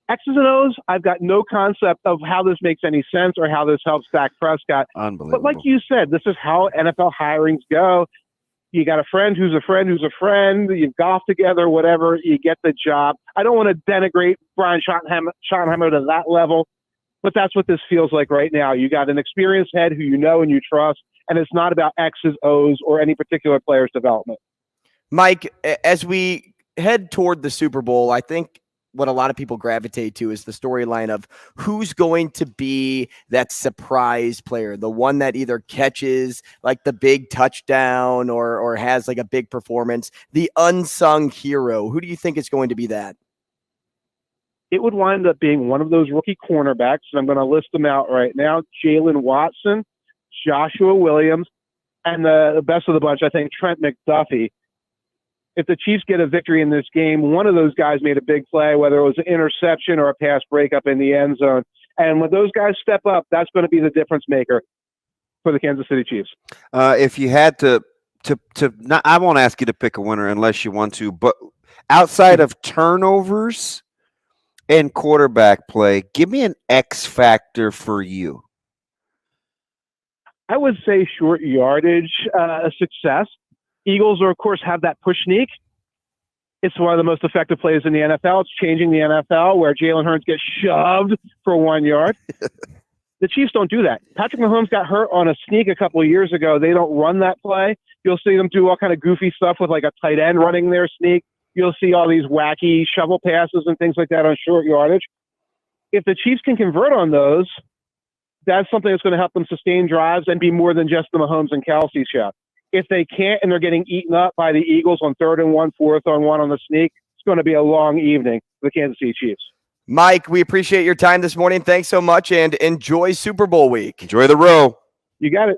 X's and O's, I've got no concept of how this makes any sense or how this helps Dak Prescott. Unbelievable. But like you said, this is how NFL hirings go. You got a friend who's a friend who's a friend. You golf together, whatever. You get the job. I don't want to denigrate Brian Schottenheimer to that level, but that's what this feels like right now. You got an experienced head who you know and you trust, and it's not about X's, O's, or any particular player's development. Mike, as we head toward the Super Bowl, I think what a lot of people gravitate to is the storyline of who's going to be that surprise player, the one that either catches like the big touchdown or has like a big performance, the unsung hero. Who do you think is going to be that? It would wind up being one of those rookie cornerbacks, and I'm going to list them out right now: Jalen Watson, Joshua Williams, and the best of the bunch, I think, Trent McDuffie. If the Chiefs get a victory in this game, one of those guys made a big play, whether it was an interception or a pass breakup in the end zone. And when those guys step up, that's going to be the difference maker for the Kansas City Chiefs. If you had to not, I won't ask you to pick a winner unless you want to, but outside of turnovers and quarterback play, give me an X factor for you. I would say short yardage success. Eagles, of course, have that push sneak. It's one of the most effective plays in the NFL. It's changing the NFL where Jalen Hurts gets shoved for 1 yard. The Chiefs don't do that. Patrick Mahomes got hurt on a sneak a couple of years ago. They don't run that play. You'll see them do all kind of goofy stuff with like a tight end running their sneak. You'll see all these wacky shovel passes and things like that on short yardage. If the Chiefs can convert on those, that's something that's going to help them sustain drives and be more than just the Mahomes and Kelsey show. If they can't and they're getting eaten up by the Eagles on 3rd and 1, 4th and 1 on the sneak, it's going to be a long evening for the Kansas City Chiefs. Mike, we appreciate your time this morning. Thanks so much, and enjoy Super Bowl week. Enjoy the row. You got it.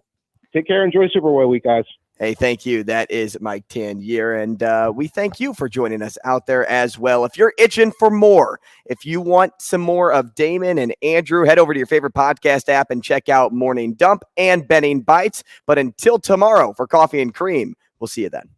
Take care. Enjoy Super Bowl week, guys. Hey, thank you. That is Mike Tanier, and we thank you for joining us out there as well. If you're itching for more, if you want some more of Damon and Andrew, head over to your favorite podcast app and check out Morning Dump and Benning Bites. But until tomorrow for Coffee and Cream, we'll see you then.